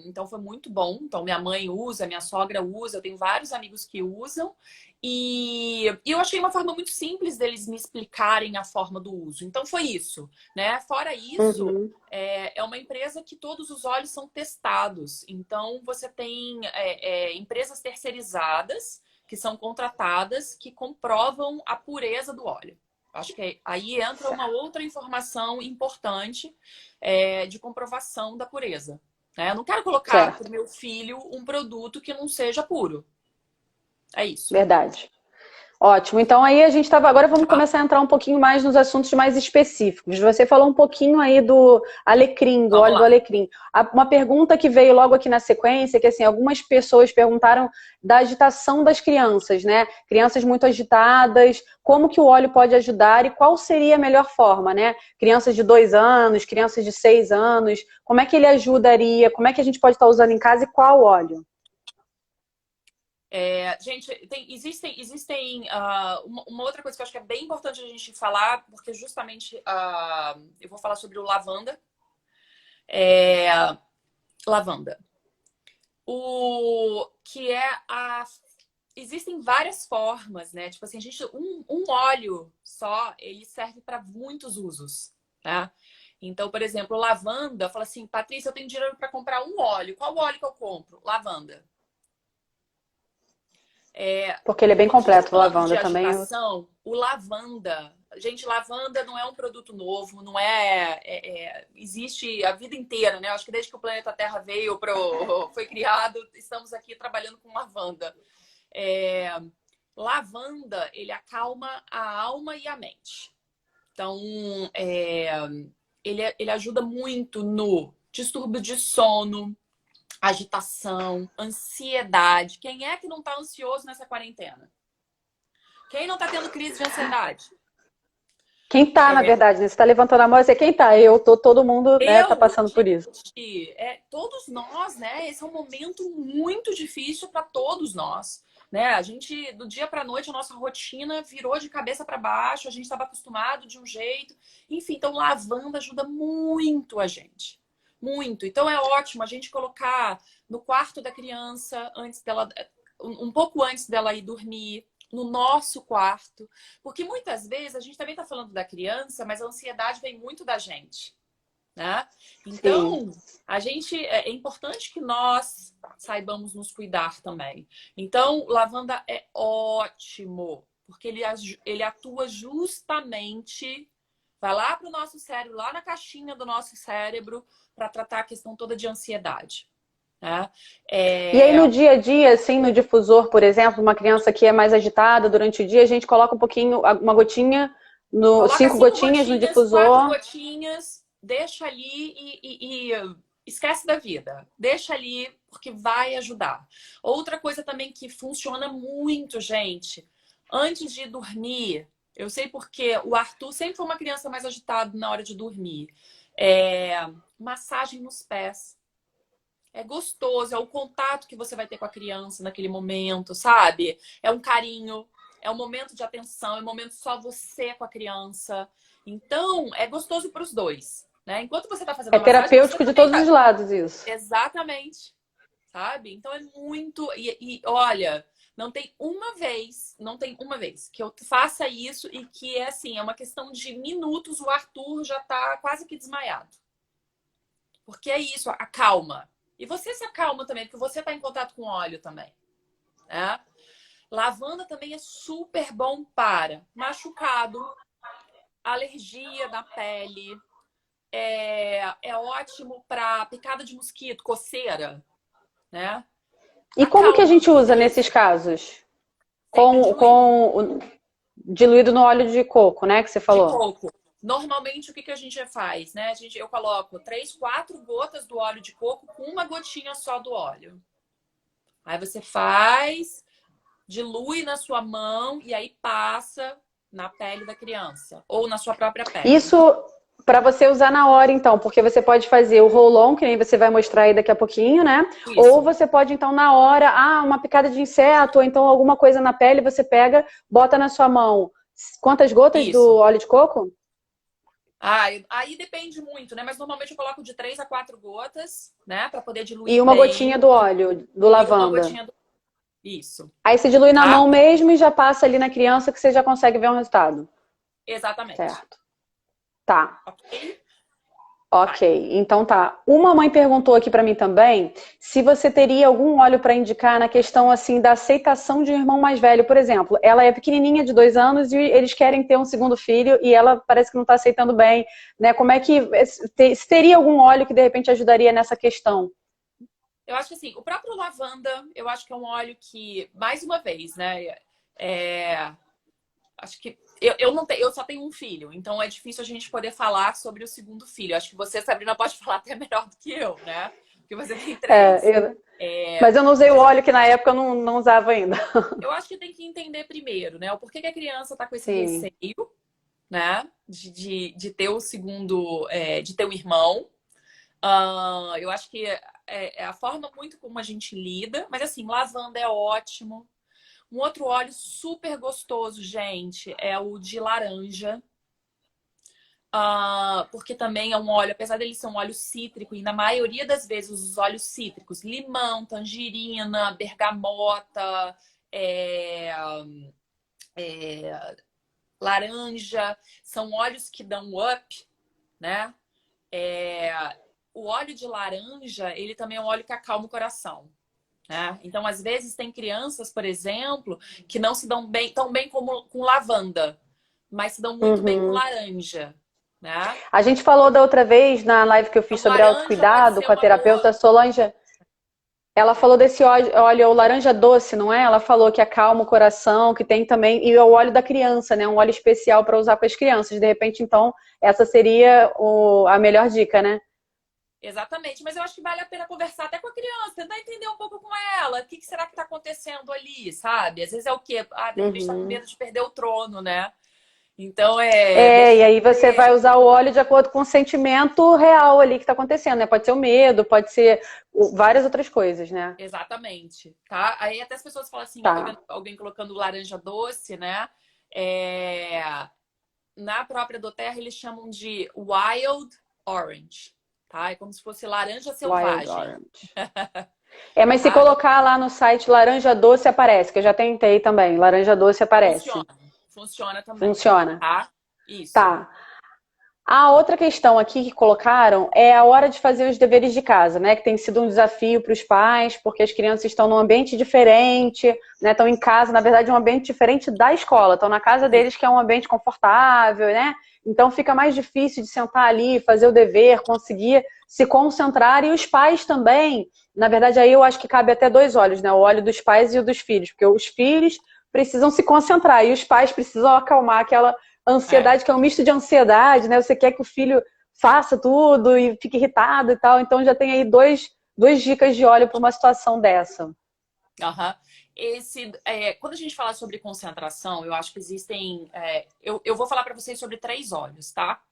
Então foi muito bom. Então minha mãe usa, minha sogra usa, eu tenho vários amigos que usam. E eu achei uma forma muito simples deles me explicarem a forma do uso. Então foi isso, né? Fora isso, Uhum. é uma empresa que todos os óleos são testados. Então você tem empresas terceirizadas que são contratadas que comprovam a pureza do óleo. Acho que aí entra uma outra informação importante de comprovação da pureza. Né? Eu não quero colocar para o meu filho um produto que não seja puro. É isso. Verdade. Ótimo. Então aí a gente estava... Agora vamos começar a entrar um pouquinho mais nos assuntos mais específicos. Você falou um pouquinho aí do alecrim, do óleo do alecrim. Uma pergunta que veio logo aqui na sequência, que assim, algumas pessoas perguntaram da agitação das crianças, né? Crianças muito agitadas, como que o óleo pode ajudar e qual seria a melhor forma, né? Crianças de 2 anos, crianças de 6 anos, como é que ele ajudaria? Como é que a gente pode estar usando em casa e qual óleo? Gente, existem uma outra coisa que eu acho que é bem importante a gente falar, porque justamente eu vou falar sobre o lavanda. Lavanda. Existem várias formas, né? Tipo assim, um óleo só, ele serve para muitos usos, tá? Então, por exemplo, lavanda, fala assim, Patrícia, eu tenho dinheiro para comprar um óleo. Qual óleo que eu compro? Lavanda. Porque ele é bem completo, o lavanda também. O lavanda. Gente, lavanda não é um produto novo, não existe a vida inteira, né? Acho que desde que o planeta Terra foi criado, estamos aqui trabalhando com lavanda. Lavanda, ele acalma a alma e a mente. Então, ele ajuda muito no distúrbio de sono, agitação, ansiedade. Quem é que não tá ansioso nessa quarentena? Quem não tá tendo crise de ansiedade? Quem tá, na verdade, né? Você tá levantando a mão e você, quem tá? Todo mundo, né, tá passando por isso. Todos nós, né? Esse é um momento muito difícil para todos nós. Né? A gente, do dia para noite, a nossa rotina virou de cabeça para baixo, a gente estava acostumado de um jeito. Enfim, então lavanda ajuda muito a gente. Muito. Então é ótimo a gente colocar no quarto da criança, um pouco antes dela ir dormir, no nosso quarto. Porque muitas vezes a gente também está falando da criança, mas a ansiedade vem muito da gente. Né? Então, é importante que nós saibamos nos cuidar também. Então, lavanda é ótimo, porque ele atua justamente, vai lá para o nosso cérebro, lá na caixinha do nosso cérebro, para tratar a questão toda de ansiedade. Né? E aí no dia a dia, assim, no difusor, por exemplo, uma criança que é mais agitada durante o dia, a gente coloca um pouquinho, uma gotinha, 5 gotinhas no difusor. 4 gotinhas, deixa ali e esquece da vida. Deixa ali, porque vai ajudar. Outra coisa também que funciona muito, gente, antes de dormir, eu sei porque o Arthur sempre foi uma criança mais agitada na hora de dormir. Massagem nos pés. É gostoso, é o contato que você vai ter com a criança naquele momento, sabe? É um carinho, é um momento de atenção, é um momento só você com a criança. Então, é gostoso para os dois, né? Enquanto você está fazendo a massagem... É terapêutico de todos os lados, isso. Exatamente, sabe? Então, é muito... olha, não tem uma vez que eu faça isso e que é assim, é uma questão de minutos, o Arthur já tá quase que desmaiado. Porque é isso, acalma. E você se acalma também, porque você está em contato com óleo também. Né? Lavanda também é super bom para machucado, alergia na pele. É ótimo para picada de mosquito, coceira. Né? E como que a gente usa nesses casos? Com diluído no óleo de coco, né? Que você falou. De coco. Normalmente, o que a gente faz, né? Eu coloco 3, 4 gotas do óleo de coco com uma gotinha só do óleo. Aí você dilui na sua mão e aí passa na pele da criança. Ou na sua própria pele. Isso para você usar na hora, então. Porque você pode fazer o roll-on, que nem você vai mostrar aí daqui a pouquinho, né? Isso. Ou você pode, então, na hora, uma picada de inseto, ou então alguma coisa na pele, você pega, bota na sua mão. Quantas gotas do óleo de coco? Ah, aí depende muito, né? Mas normalmente eu coloco de 3 a 4 gotas, né? Para poder E diluir uma bem. gotinha do óleo, do E uma lavanda. gotinha do... Isso, Aí você dilui na tá? mão mesmo e já passa ali na criança que você já consegue ver um resultado. Exatamente. Certo. Tá. Ok? Ok, Vai. então tá. Uma mãe perguntou aqui pra mim também se você teria algum óleo para indicar na questão assim da aceitação de um irmão mais velho. Por exemplo, ela é pequenininha de 2 anos e eles querem ter um segundo filho e ela parece que não está aceitando bem, né? Como é que se teria algum óleo que de repente ajudaria nessa questão? Eu acho que assim, o próprio lavanda, eu acho que é um óleo que, mais uma vez, né? É, acho que eu não tenho, eu só tenho um filho, então é difícil a gente poder falar sobre o segundo filho. Acho que você, Sabrina, pode falar até melhor do que eu, né? Porque você tem É, 3. mas eu não usei o Mas óleo que na época eu não usava ainda. eu acho que tem que entender primeiro, né? O porquê que a criança tá com esse Sim. receio, né? De ter o segundo, de ter um irmão. Eu acho que é a forma muito como a gente lida, mas assim, lavanda é ótimo. Um outro óleo super gostoso, gente, é o de laranja. Porque também é um óleo, apesar dele ser um óleo cítrico, e na maioria das vezes os óleos cítricos, limão, tangerina, bergamota, é, é, laranja, são óleos que dão up, né? É, o óleo de laranja, ele também é um óleo que acalma o coração. Né? Então, às vezes, tem crianças, por exemplo, que não se dão bem, tão bem como com lavanda, mas se dão muito bem com Uhum. laranja. Né? A gente falou da outra vez na live que eu fiz Então, sobre laranja pode autocuidado ser com a uma boa. terapeuta Solange. Ela falou desse óleo, o laranja doce, não é? Ela falou que acalma o coração, que tem também, e é o óleo da criança, né? Um óleo especial para usar com as crianças. De repente, então, essa seria a melhor dica, né? Exatamente, mas eu acho que vale a pena conversar até com a criança, tentar entender um pouco com ela. O que será que está acontecendo ali, sabe? Às vezes é o quê? Ah, de repente está com Uhum. medo de perder o trono, né? Então, É, e aí você vai usar o óleo de acordo com o sentimento real ali que está acontecendo, né? Pode ser o medo, pode ser várias outras coisas, né? exatamente, tá? Aí até as pessoas falam assim, eu tô Tá. vendo alguém colocando laranja doce, né? É, na própria doTERRA eles chamam de wild orange, tá? É como se fosse laranja Wild selvagem, Orange. É, mas se tá? colocar lá no site laranja doce aparece, que eu já tentei também. Laranja doce aparece. Funciona, funciona também, Funciona. tá? Isso. Tá. A outra questão aqui que colocaram é a hora de fazer os deveres de casa, né? Que tem sido um desafio para os pais, porque as crianças estão num ambiente diferente, né? Estão em casa, na verdade, um ambiente diferente da escola. Estão na casa Isso. deles, que é um ambiente confortável, né? Então fica mais difícil de sentar ali, fazer o dever, conseguir se concentrar. E os pais também, na verdade, aí eu acho que cabe até dois olhos, né? O olho dos pais e o dos filhos, porque os filhos precisam se concentrar e os pais precisam acalmar aquela É. ansiedade, que é um misto de ansiedade, né? Você quer que o filho faça tudo e fique irritado e tal. Então já tem aí duas dicas de óleo para uma situação dessa. Aham. Quando a gente fala sobre concentração, eu acho que existem. Eu vou falar para vocês sobre 3 óleos, tá?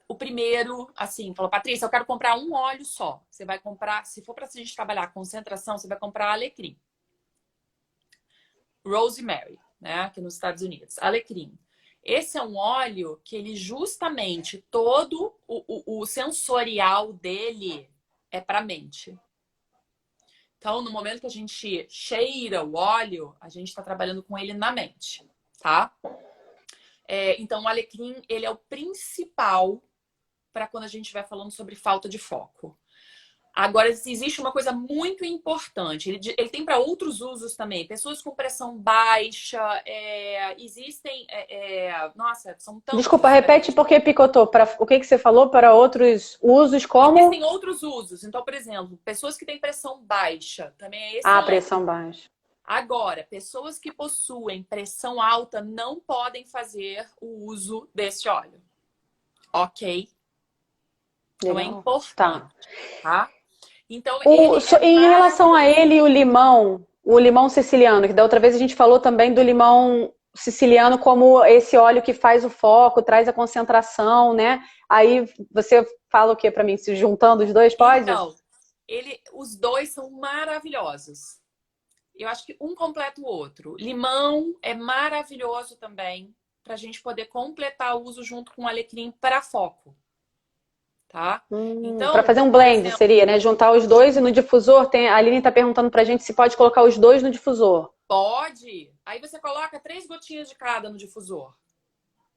O primeiro, assim, falou, Patrícia, eu quero comprar um óleo só. Você vai comprar, se for para a gente trabalhar concentração, você vai comprar alecrim. Rosemary, né? Aqui nos Estados Unidos. Alecrim. Esse é um óleo que ele justamente todo o sensorial dele é para a mente. Então, no momento que a gente cheira o óleo, a gente está trabalhando com ele na mente, tá? Então, o alecrim, ele é o principal para quando a gente estiver falando sobre falta de foco. Agora, existe uma coisa muito importante. Ele tem para outros usos também. Pessoas com pressão baixa, existem... nossa, são Desculpa, tantos. repete porque picotou. O que você falou para outros usos como Existem outros usos. Então, por exemplo, pessoas que têm pressão baixa também é a excelente. pressão baixa? Agora, pessoas que possuem pressão alta não podem fazer o uso desse óleo. Ok? Então é Legal. Tá. importante, tá? Então ele é Em relação a maravilhoso. ele e o limão siciliano, que da outra vez a gente falou também do limão siciliano como esse óleo que faz o foco, traz a concentração, né? Aí você fala o que para mim? Se juntando os dois, pode? Então, os dois são maravilhosos. Eu acho que um completa o outro. Limão é maravilhoso também. para a gente poder completar o uso junto com o alecrim para foco, tá? Então, Para fazer um por blend exemplo, seria, né? Juntar os dois e no difusor tem. A Aline tá perguntando pra gente se pode colocar os dois no difusor. pode. Aí você coloca 3 gotinhas de cada no difusor.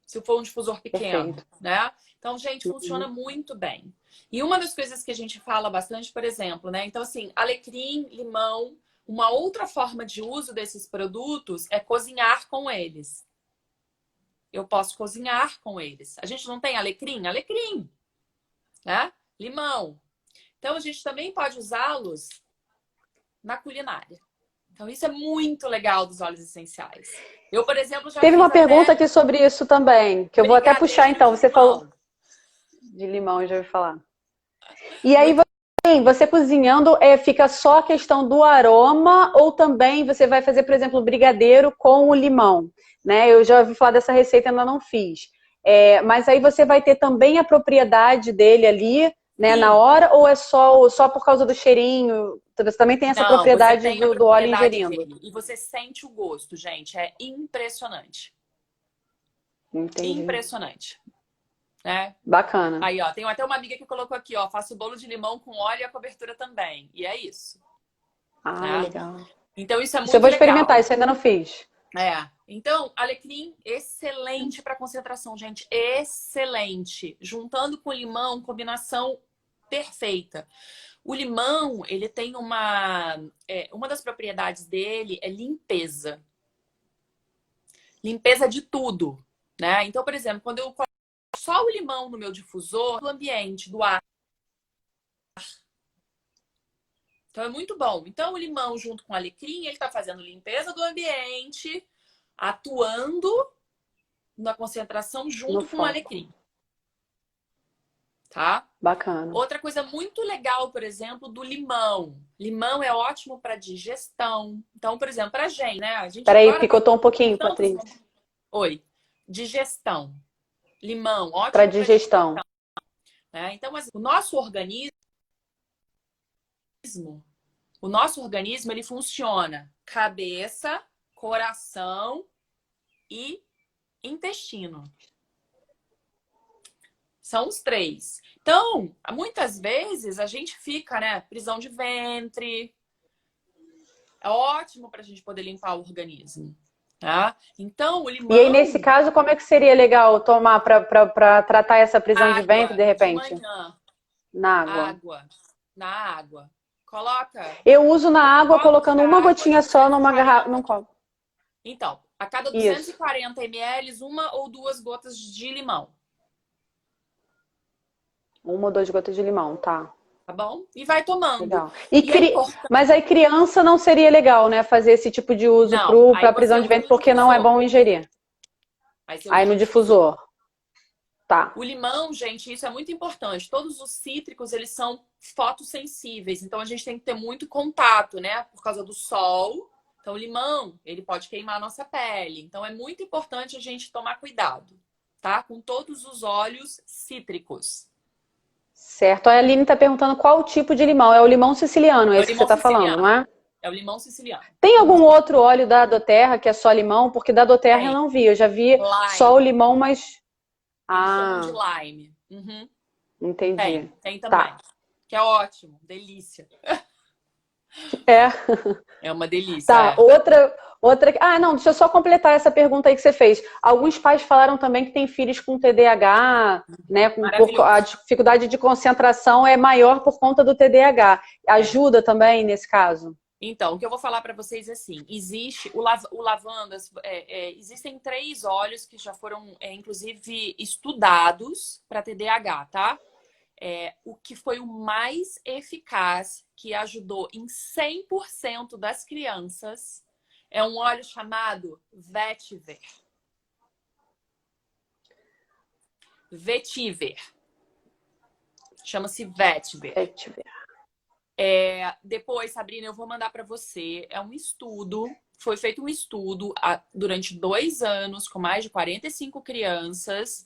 Se for um difusor pequeno, Perfeito. né? Então, gente, funciona muito bem. E uma das coisas que a gente fala bastante, por exemplo, né? Então, assim, alecrim, limão, uma outra forma de uso desses produtos é cozinhar com eles. Eu posso cozinhar com eles. A gente não tem alecrim? Alecrim, né? Limão. Então, a gente também pode usá-los na culinária. Então, isso é muito legal dos óleos essenciais. Eu, por exemplo, já Teve fiz uma pergunta até aqui sobre isso também, que eu vou até puxar brigadeiro então. de Você falou limão. de limão, eu já ouvi falar. E aí, Muito você cozinhando, fica só a questão do aroma ou também você vai fazer, por exemplo, brigadeiro com o limão, né? Eu já ouvi falar dessa receita, ainda não fiz. Mas aí você vai ter também a propriedade dele ali, né, na sim. hora, ou é só por causa do cheirinho? Você também tem essa Não, você propriedade tem a do óleo propriedade ingerindo. dele. E você sente o gosto, gente. É impressionante. Entendi. Impressionante. Né? Bacana. Aí, ó, tem até uma amiga que colocou aqui, ó, faço bolo de limão com óleo e a cobertura também. E é isso, Ah, né? legal. Então, isso é Isso eu muito vou experimentar, legal. isso eu ainda não fiz. Então, alecrim, excelente para concentração, gente. Excelente. Juntando com limão, combinação perfeita. O limão, ele tem uma das propriedades dele é limpeza. Limpeza de tudo, né? Então, por exemplo, quando eu coloco só o limão no meu difusor, do ambiente, do ar. Então, é muito bom. Então, o limão junto com o alecrim, ele tá fazendo limpeza do ambiente, atuando na concentração No junto com o foco. alecrim, tá? Bacana. Outra coisa muito legal, por exemplo, do limão. Limão é ótimo para digestão. Então, por exemplo, para gente, né? A gente Peraí, agora picotou um pouquinho, tantos... Patrícia. Oi. Digestão. Limão, Para ótimo para digestão. digestão, né? Então, o nosso organismo, ele funciona cabeça, coração e intestino. São os 3. Então, muitas vezes a gente fica, né? Prisão de ventre. É ótimo para a gente poder limpar o organismo, tá? Então, o E aí, limão, nesse caso, como é que seria legal tomar para tratar essa prisão de ventre, água de de repente? manhã, Na água. água, na água. Coloca, Eu uso na água copos colocando uma d'água, gotinha só numa garrafa, 240. num copo. Então, a cada Isso. 240 ml, 1 ou 2 gotas de limão, Uma ou duas gotas de limão, tá. tá bom? E vai tomando. Legal. E é importante. Mas aí criança não seria legal, né? Fazer esse tipo de uso Não, aí para você prisão de usa ventre, no porque não é difusor. bom ingerir. Aí você Aí usa no no difusor. difusor. Tá. O limão, gente, isso é muito importante. Todos os cítricos, eles são fotossensíveis. Então, a gente tem que ter muito contato, né? Por causa do sol. Então, o limão, ele pode queimar a nossa pele. Então, é muito importante a gente tomar cuidado, tá? Com todos os óleos cítricos. Certo. A Aline tá perguntando qual o tipo de limão. É o limão siciliano, é É o esse que você limão tá falando, não siciliano. é? É o limão siciliano. Tem algum outro óleo da Doterra que é só limão? Porque da Doterra eu Tem. não vi. Eu já vi só o Lime. limão, mas. Eles chamam de Ah, lime. Uhum. entendi. Tem também. Tá. Que é ótimo. Delícia. É. É uma delícia, Tá. é. Outra. Ah, não, deixa eu só completar essa pergunta aí que você fez. Alguns pais falaram também que tem filhos com TDAH, né? A Maravilhoso. dificuldade de concentração é maior por conta do TDAH. É. Ajuda também nesse caso? Então, o que eu vou falar para vocês é assim: existe o lavanda, existem 3 óleos que já foram, inclusive, estudados para TDAH, tá? O que foi o mais eficaz, que ajudou em 100% das crianças, é um óleo chamado Vetiver. Vetiver. Chama-se Vetiver. Depois, Sabrina, eu vou mandar para você. É um estudo. Foi feito um estudo durante 2 anos com mais de 45 crianças.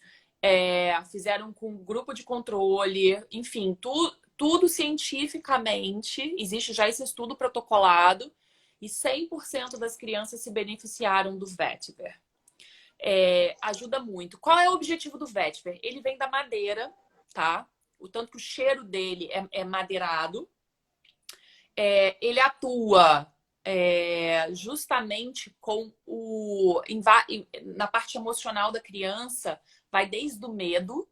Fizeram com um grupo de controle, enfim, tudo cientificamente. Existe já esse estudo protocolado e 100% das crianças se beneficiaram do Vetiver. Ajuda muito. Qual é o objetivo do vetiver? Ele vem da madeira, tá? O tanto que o cheiro dele é madeirado. Ele atua justamente com na parte emocional da criança, vai desde o medo,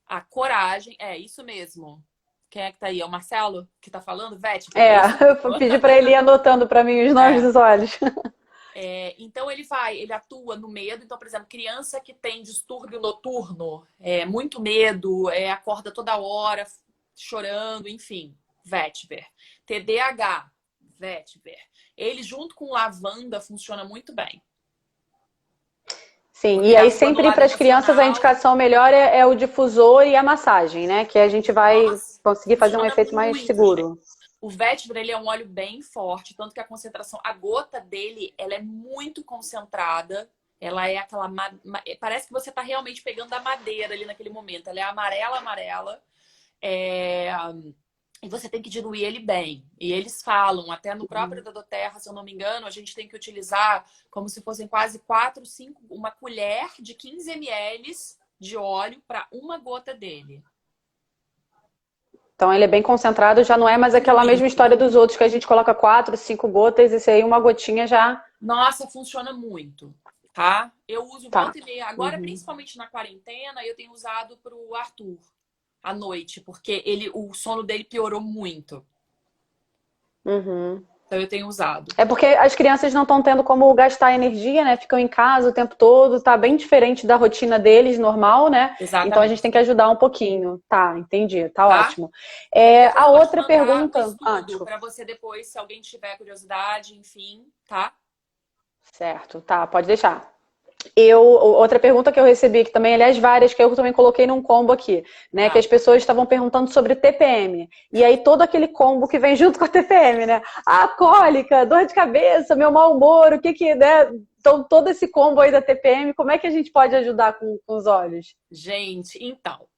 a coragem, isso mesmo. Quem é que tá aí? É o Marcelo que tá falando? Vetiver? Eu pedi para ele ir anotando para mim os nomes dos olhos. Então ele atua no medo. Então, por exemplo, criança que tem distúrbio noturno, muito medo, acorda toda hora chorando, enfim, vetiver. TDAH, vetiver. Ele junto com lavanda funciona muito bem. Sim, e aí sempre para as crianças a indicação melhor é o difusor e a massagem, né? Que a gente vai conseguir fazer um efeito mais seguro. Gente. O vetiver, ele é um óleo bem forte, tanto que a concentração, a gota dele, ela é muito concentrada. Ela é aquela... Parece que você está realmente pegando a madeira ali naquele momento. Ela é amarela. E você tem que diluir ele bem. E eles falam, até no próprio da doTERRA, se eu não me engano, a gente tem que utilizar como se fossem quase 4, 5, uma colher de 15 ml de óleo para uma gota dele. Então ele é bem concentrado, já não é mais aquela mesma história dos outros que a gente coloca 4, 5 gotas, esse aí uma gotinha já... Nossa, funciona muito, tá? Eu uso volta e meia. Agora, principalmente na quarentena, eu tenho usado pro Arthur à noite, porque o sono dele piorou muito. Então eu tenho usado. É porque as crianças não estão tendo como gastar energia, né? Ficam em casa o tempo todo, tá bem diferente da rotina deles, normal, né? Exatamente. Então a gente tem que ajudar um pouquinho. Tá, entendi. Tá ótimo. A outra pergunta... para você depois, se alguém tiver curiosidade, enfim, tá? Certo, tá, pode deixar. Outra pergunta que eu recebi, que também, aliás, várias, que eu também coloquei num combo aqui, né? Que as pessoas estavam perguntando sobre TPM. E aí todo aquele combo que vem junto com a TPM, né? A cólica, dor de cabeça, meu mau humor, né? Então, todo esse combo aí da TPM, como é que a gente pode ajudar com os olhos? Gente, então,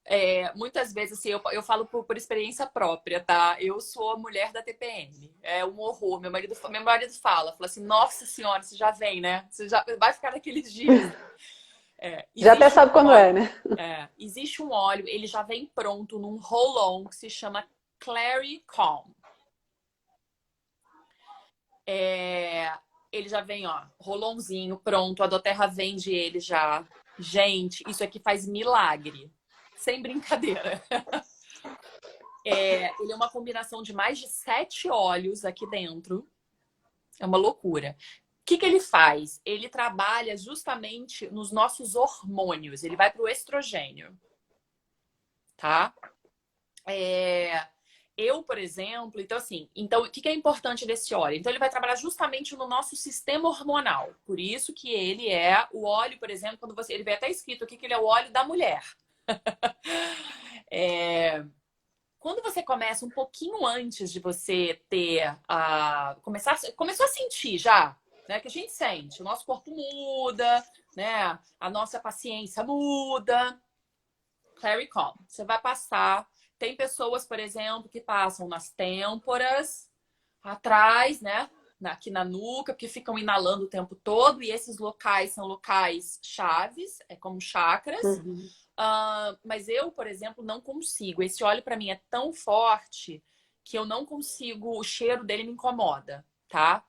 muitas vezes, assim, eu falo por experiência própria, tá? Eu sou a mulher da TPM. É um horror. Meu marido fala assim, nossa senhora, você já vem, né? Você já vai ficar naqueles dias. Já até sabe quando né? Existe um óleo, ele já vem pronto num roll-on que se chama Clary Calm. Ele já vem, ó, rolãozinho, pronto. A doTERRA vende ele já. Gente, isso aqui faz milagre. Sem brincadeira. Ele é uma combinação de mais de 7 óleos aqui dentro. É uma loucura. O que ele faz? Ele trabalha justamente nos nossos hormônios. Ele vai para o estrogênio. Tá? Eu, por exemplo, então o que é importante desse óleo? Então ele vai trabalhar justamente no nosso sistema hormonal. Por isso que ele é o óleo, por exemplo, quando ele vem até escrito aqui que ele é o óleo da mulher. Quando você começa um pouquinho antes de você ter começou a sentir já, né? Que a gente sente, o nosso corpo muda, né? A nossa paciência muda. Clary Calm. Você vai passar. Tem pessoas, por exemplo, que passam nas têmporas, atrás, né? Aqui na nuca, que ficam inalando o tempo todo. E esses locais são locais chaves, como chakras. Mas eu, por exemplo, não consigo. Esse óleo, para mim, é tão forte que eu não consigo... O cheiro dele me incomoda, tá?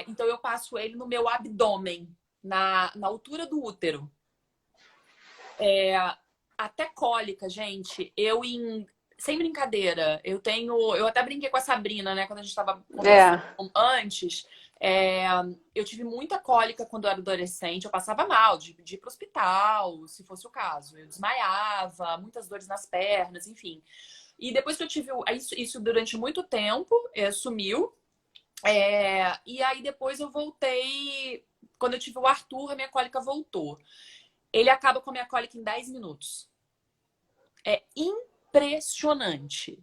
Então, eu passo ele no meu abdômen, na altura do útero. Até cólica, gente, sem brincadeira, eu até brinquei com a Sabrina, né, quando a gente estava conversando antes, eu tive muita cólica quando eu era adolescente, eu passava mal de ir para o hospital, se fosse o caso, eu desmaiava, muitas dores nas pernas, enfim. E depois que eu tive isso durante muito tempo, sumiu, e aí depois eu voltei, quando eu tive o Arthur, a minha cólica voltou. Ele acaba com a minha cólica em 10 minutos. É impressionante.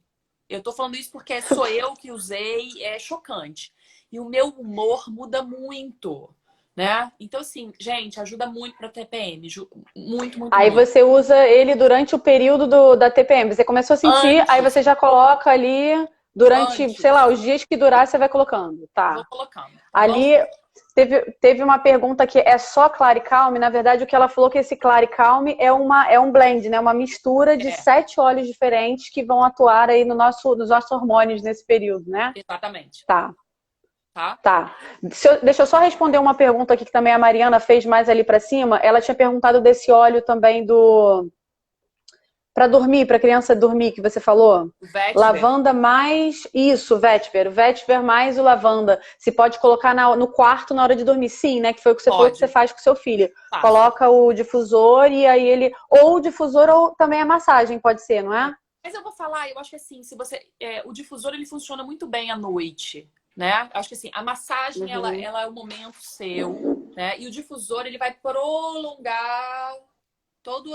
Eu tô falando isso porque sou eu que usei, é chocante. E o meu humor muda muito, né? Então, assim, gente, ajuda muito pra TPM. Muito. Aí você usa ele durante o período da TPM. Você começou a sentir, aí você já coloca ali durante, sei lá, os dias que durar, você vai colocando. Tá. Vou colocando. Ali... Teve uma pergunta que é só Clare Calme. Na verdade, o que ela falou que esse Clare Calme é um blend, né? Uma mistura de 7 óleos diferentes que vão atuar aí nos nossos hormônios nesse período, né? Exatamente. Tá. Tá? Tá. Deixa eu só responder uma pergunta aqui que também a Mariana fez mais ali pra cima. Ela tinha perguntado desse óleo também para dormir, para criança dormir, que você falou. Vetiver. Lavanda mais... Isso, vetiver. O vetiver mais o lavanda. Se pode colocar no quarto na hora de dormir. Sim, né? Que foi o que você falou que você faz com o seu filho. Coloca o difusor e aí ele... Ou o difusor ou também a massagem, pode ser, não é? Mas eu vou falar, eu acho que assim, se você... o difusor, ele funciona muito bem à noite, né? Acho que assim, a massagem, ela é o momento seu, né? E o difusor, ele vai prolongar todo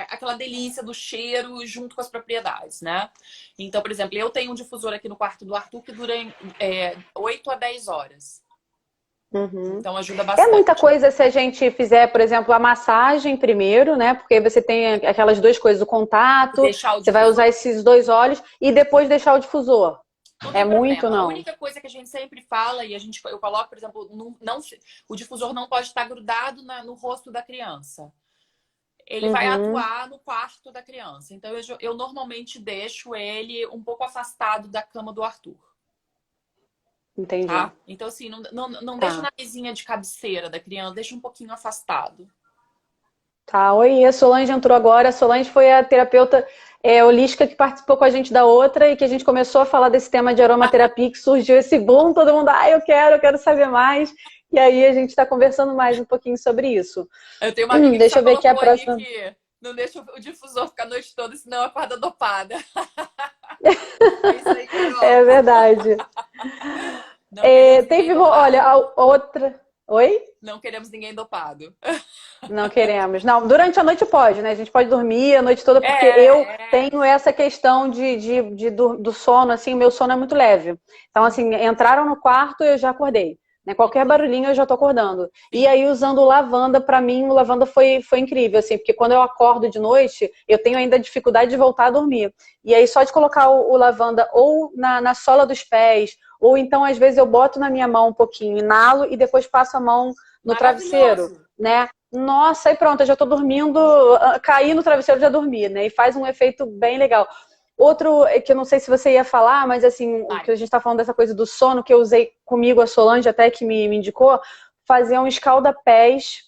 aquela delícia do cheiro junto com as propriedades, né? Então, por exemplo, eu tenho um difusor aqui no quarto do Arthur que dura 8 a 10 horas. Então ajuda bastante. É muita coisa se a gente fizer, por exemplo, a massagem primeiro, né? Porque você tem aquelas duas coisas, o contato, você vai usar esses 2 óleos e depois deixar o difusor. É muito, não? A única coisa que a gente sempre fala, e eu coloco, por exemplo, o difusor não pode estar grudado no rosto da criança. Ele vai atuar no quarto da criança. Então, eu normalmente deixo ele um pouco afastado da cama do Arthur. Entendi. Tá? Então, assim, não deixa na mesinha de cabeceira da criança, deixa um pouquinho afastado. Tá, oi, a Solange entrou agora. A Solange foi a terapeuta holística que participou com a gente da outra e que a gente começou a falar desse tema de aromaterapia, que surgiu esse boom, todo mundo, eu quero saber mais. E aí a gente está conversando mais um pouquinho sobre isso. Eu tenho uma amiga deixa eu ver aqui a próxima. Que não deixa o difusor ficar a noite toda, senão acorda dopada. É verdade. Olha, a outra... Oi? Não queremos ninguém dopado. Não queremos. Não, durante a noite pode, né? A gente pode dormir a noite toda, porque eu tenho essa questão do sono, assim, o meu sono é muito leve. Então, assim, entraram no quarto e eu já acordei. Né? Qualquer barulhinho eu já tô acordando. E aí, usando o lavanda, pra mim, o lavanda foi incrível, assim, porque quando eu acordo de noite, eu tenho ainda dificuldade de voltar a dormir. E aí, só de colocar o lavanda ou na sola dos pés, ou então, às vezes, eu boto na minha mão um pouquinho, inalo e depois passo a mão no travesseiro, né? Nossa, e pronto, eu já tô dormindo, caí no travesseiro e já dormi, né? E faz um efeito bem legal. Outro, que eu não sei se você ia falar, mas assim, o que a gente tá falando dessa coisa do sono, que eu usei comigo, a Solange até que me indicou, fazer um escalda-pés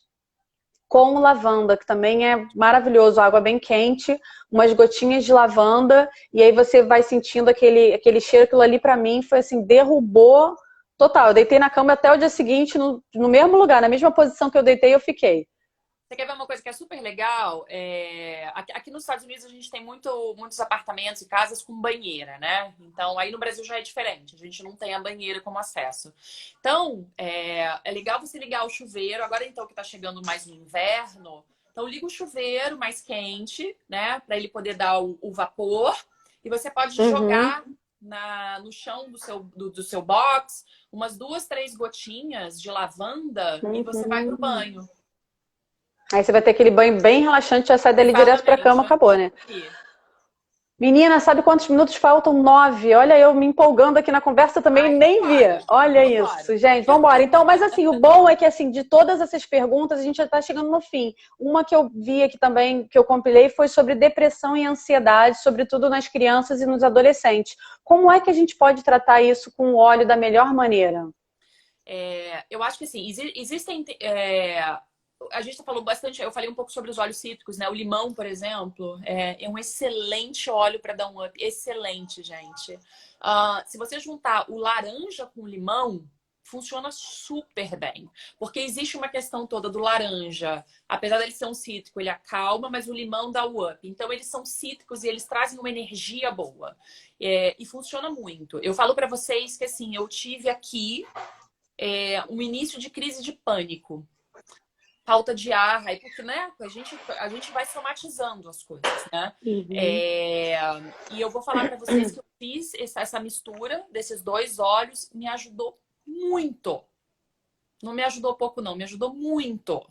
com lavanda, que também é maravilhoso, água bem quente, umas gotinhas de lavanda, e aí você vai sentindo aquele cheiro, aquilo ali pra mim foi assim, derrubou total. Eu deitei na cama até o dia seguinte, no mesmo lugar, na mesma posição que eu deitei, eu fiquei. Você quer ver uma coisa que é super legal? Aqui nos Estados Unidos a gente tem muitos apartamentos e casas com banheira, né? Então, aí no Brasil já é diferente. A gente não tem a banheira como acesso. Então, é legal você ligar o chuveiro. Agora, então, que tá chegando mais no inverno. Então, liga o chuveiro mais quente, né? Para ele poder dar o vapor. E você pode jogar no chão do seu box umas 2, 3 gotinhas de lavanda e você vai pro banho. Aí você vai ter aquele banho bem relaxante, já sai dali direto pra cama, acabou, né? Menina, sabe quantos minutos faltam? 9. Olha, eu me empolgando aqui na conversa também, nem vi. Olha isso, gente, vambora. Então, mas assim, o bom é que assim, de todas essas perguntas, a gente já tá chegando no fim. Uma que eu vi aqui também, que eu compilei, foi sobre depressão e ansiedade, sobretudo nas crianças e nos adolescentes. Como é que a gente pode tratar isso com o óleo da melhor maneira? Eu acho que assim, existem... A gente falou bastante, eu falei um pouco sobre os óleos cítricos, né? O limão, por exemplo, é um excelente óleo para dar um up. Excelente, gente. Se você juntar o laranja com o limão, funciona super bem. Porque existe uma questão toda do laranja. Apesar dele ser um cítrico, ele acalma, mas o limão dá o up. Então, eles são cítricos e eles trazem uma energia boa. E funciona muito. Eu falo para vocês que, assim, eu tive aqui um início de crise de pânico. Falta de ar, aí porque, né, a gente vai somatizando as coisas, né? E eu vou falar para vocês que eu fiz essa mistura desses 2 óleos, me ajudou muito. Não me ajudou pouco, não, me ajudou muito.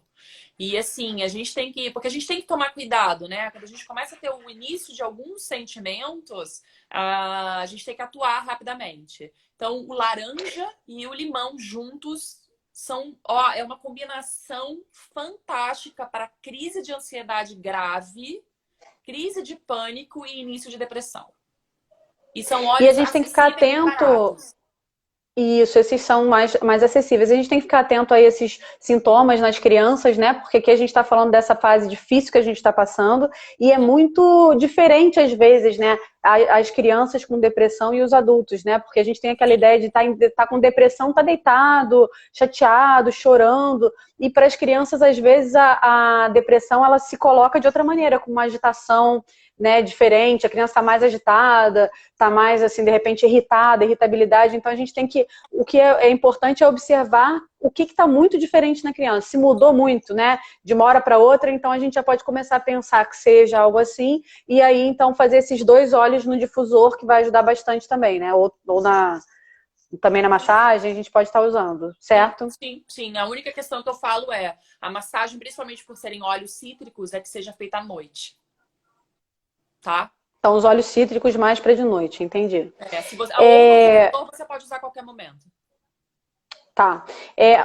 E assim, a gente tem que, porque a gente tem que tomar cuidado, né? Quando a gente começa a ter o início de alguns sentimentos, a gente tem que atuar rapidamente. Então, o laranja e o limão juntos são, ó, é uma combinação fantástica para crise de ansiedade grave, crise de pânico e início de depressão. E são E a óleos gente tem que ficar acessíveis e atento. baratos. Isso, esses são mais acessíveis. A gente tem que ficar atento a esses sintomas nas crianças, né? Porque aqui a gente está falando dessa fase difícil que a gente está passando e é muito diferente às vezes, né? As crianças com depressão e os adultos, né? Porque a gente tem aquela ideia de estar com depressão, tá deitado, chateado, chorando. E para as crianças, às vezes, a depressão ela se coloca de outra maneira, com uma agitação, né, diferente. A criança está mais agitada, está mais, assim, de repente, irritada, irritabilidade. Então, a gente tem que... O que é importante é observar o que está muito diferente na criança. Se mudou muito, né, de uma hora para outra, então a gente já pode começar a pensar que seja algo assim. E aí, então, fazer esses 2 óleos no difusor, que vai ajudar bastante também, né? Ou também na massagem, a gente pode estar usando, certo? Sim, sim. A única questão que eu falo é a massagem, principalmente por serem óleos cítricos, é que seja feita à noite. Tá? Então, os óleos cítricos mais para de noite, entendi. Se você, ou no difusor você pode usar a qualquer momento. Tá.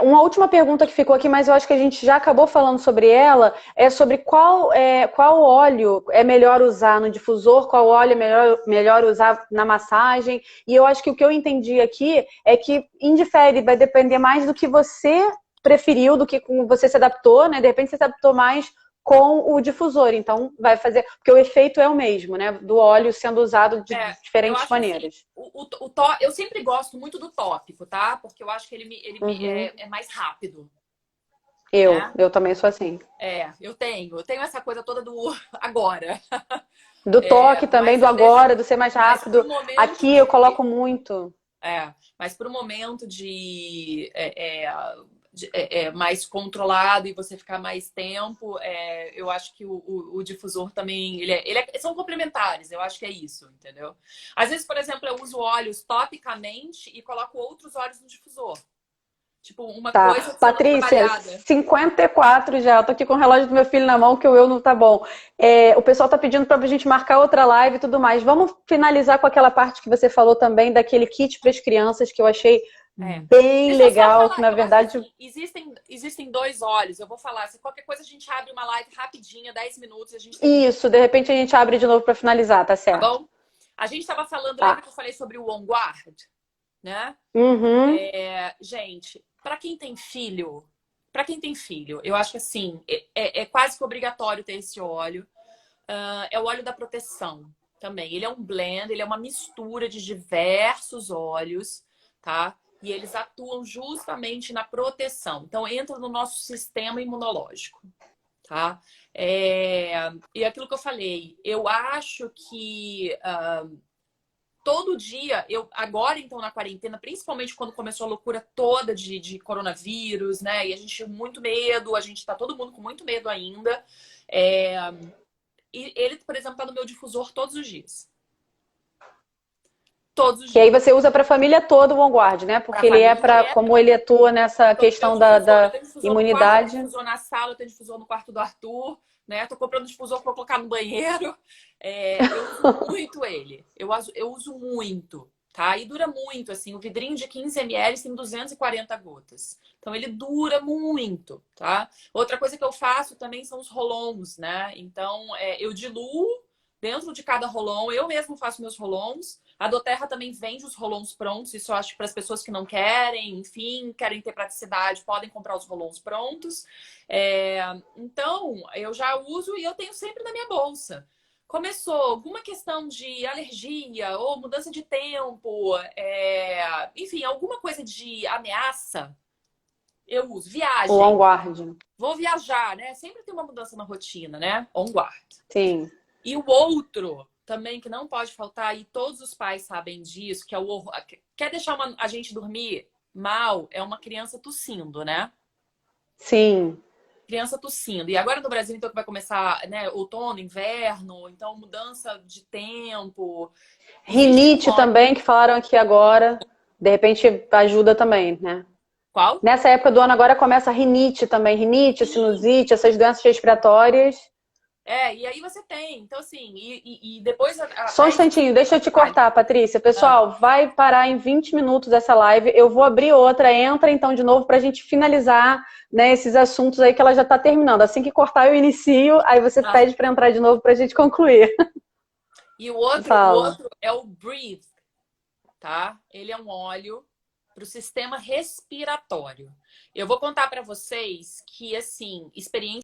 Uma última pergunta que ficou aqui, mas eu acho que a gente já acabou falando sobre ela, é sobre qual óleo é melhor usar no difusor, qual óleo é melhor usar na massagem. E eu acho que o que eu entendi aqui é que indifere, vai depender mais do que você preferiu, do que como você se adaptou, né? De repente você se adaptou mais com o difusor, então vai fazer, porque o efeito é o mesmo, né? Do óleo sendo usado de diferentes maneiras. Assim, eu sempre gosto muito do tópico, tá? Porque eu acho que ele é mais rápido. Eu também sou assim. Eu tenho essa coisa toda do agora. Do toque também, do agora, do ser mais rápido. Aqui eu coloco muito. Mas para o momento mais controlado e você ficar mais tempo, eu acho que o difusor também, são complementares, eu acho que é isso, entendeu? Às vezes, por exemplo, eu uso óleos topicamente e coloco outros óleos no difusor. Tipo, uma coisa Patrícia, 54 já. Eu tô aqui com o relógio do meu filho na mão, que o eu não tá bom. O pessoal tá pedindo pra gente marcar outra live e tudo mais. Vamos finalizar com aquela parte que você falou também, daquele kit para as crianças, que eu achei bem legal, que na verdade... Assim, existem 2 óleos, eu vou falar. Se qualquer coisa a gente abre uma live rapidinha, 10 minutos. Isso, de repente a gente abre de novo para finalizar, tá certo? Tá bom? A gente tava falando, lembra que eu falei sobre o On Guard? Né? Uhum. Gente, para quem tem filho, eu acho que assim, é quase que obrigatório ter esse óleo. É o óleo da proteção também. Ele é um blend, ele é uma mistura de diversos óleos, tá? E eles atuam justamente na proteção. Então, entra no nosso sistema imunológico, tá? E aquilo que eu falei, eu acho que... todo dia, agora então na quarentena, principalmente quando começou a loucura toda de coronavírus, né? E a gente tinha muito medo, a gente tá todo mundo com muito medo ainda. E ele, por exemplo, tá no meu difusor todos os dias. Todos os dias. E aí você usa para a família toda o On Guard, né? Porque ele como ele atua nessa questão da imunidade. Eu tenho difusor na sala, eu tenho difusor no quarto do Arthur. Né? Tô comprando difusor para colocar no banheiro. Eu uso muito ele. Eu uso muito, tá? E dura muito, assim. O vidrinho de 15 ml tem 240 gotas. Então, ele dura muito, tá? Outra coisa que eu faço também são os rolons, né? Então, eu diluo dentro de cada rolon. Eu mesmo faço meus rolons. A doTERRA também vende os rolons prontos. Isso eu acho que para as pessoas que não querem, enfim, querem ter praticidade, podem comprar os rolons prontos. Então, eu já uso e eu tenho sempre na minha bolsa. Começou alguma questão de alergia ou mudança de tempo, enfim, alguma coisa de ameaça, eu uso. Viagem. O On Guard. Vou viajar, né? Sempre tem uma mudança na rotina, né? On Guard. Sim. E o outro... também que não pode faltar, e todos os pais sabem disso, que é o horror. Quer deixar a gente dormir mal? É uma criança tossindo, né? Sim. Criança tossindo. E agora no Brasil, então, que vai começar, né, outono, inverno, então mudança de tempo. Rinite também, que falaram aqui agora. De repente ajuda também, né? Qual? Nessa época do ano agora começa a rinite também, rinite, sinusite, essas doenças respiratórias. E aí você tem. Então, assim, e depois Só um até instantinho, deixa eu te cortar, Patrícia. Ah, Pessoal, vai parar em 20 minutos essa live. Eu vou abrir outra, entra então de novo para a gente finalizar, né, esses assuntos aí que ela já está terminando. Assim que cortar, eu inicio, aí você ah. pede para entrar de novo para a gente concluir. E o Fala. outro é o Breathe, tá? Ele é um óleo para o sistema respiratório. Eu vou contar para vocês que, assim, experiência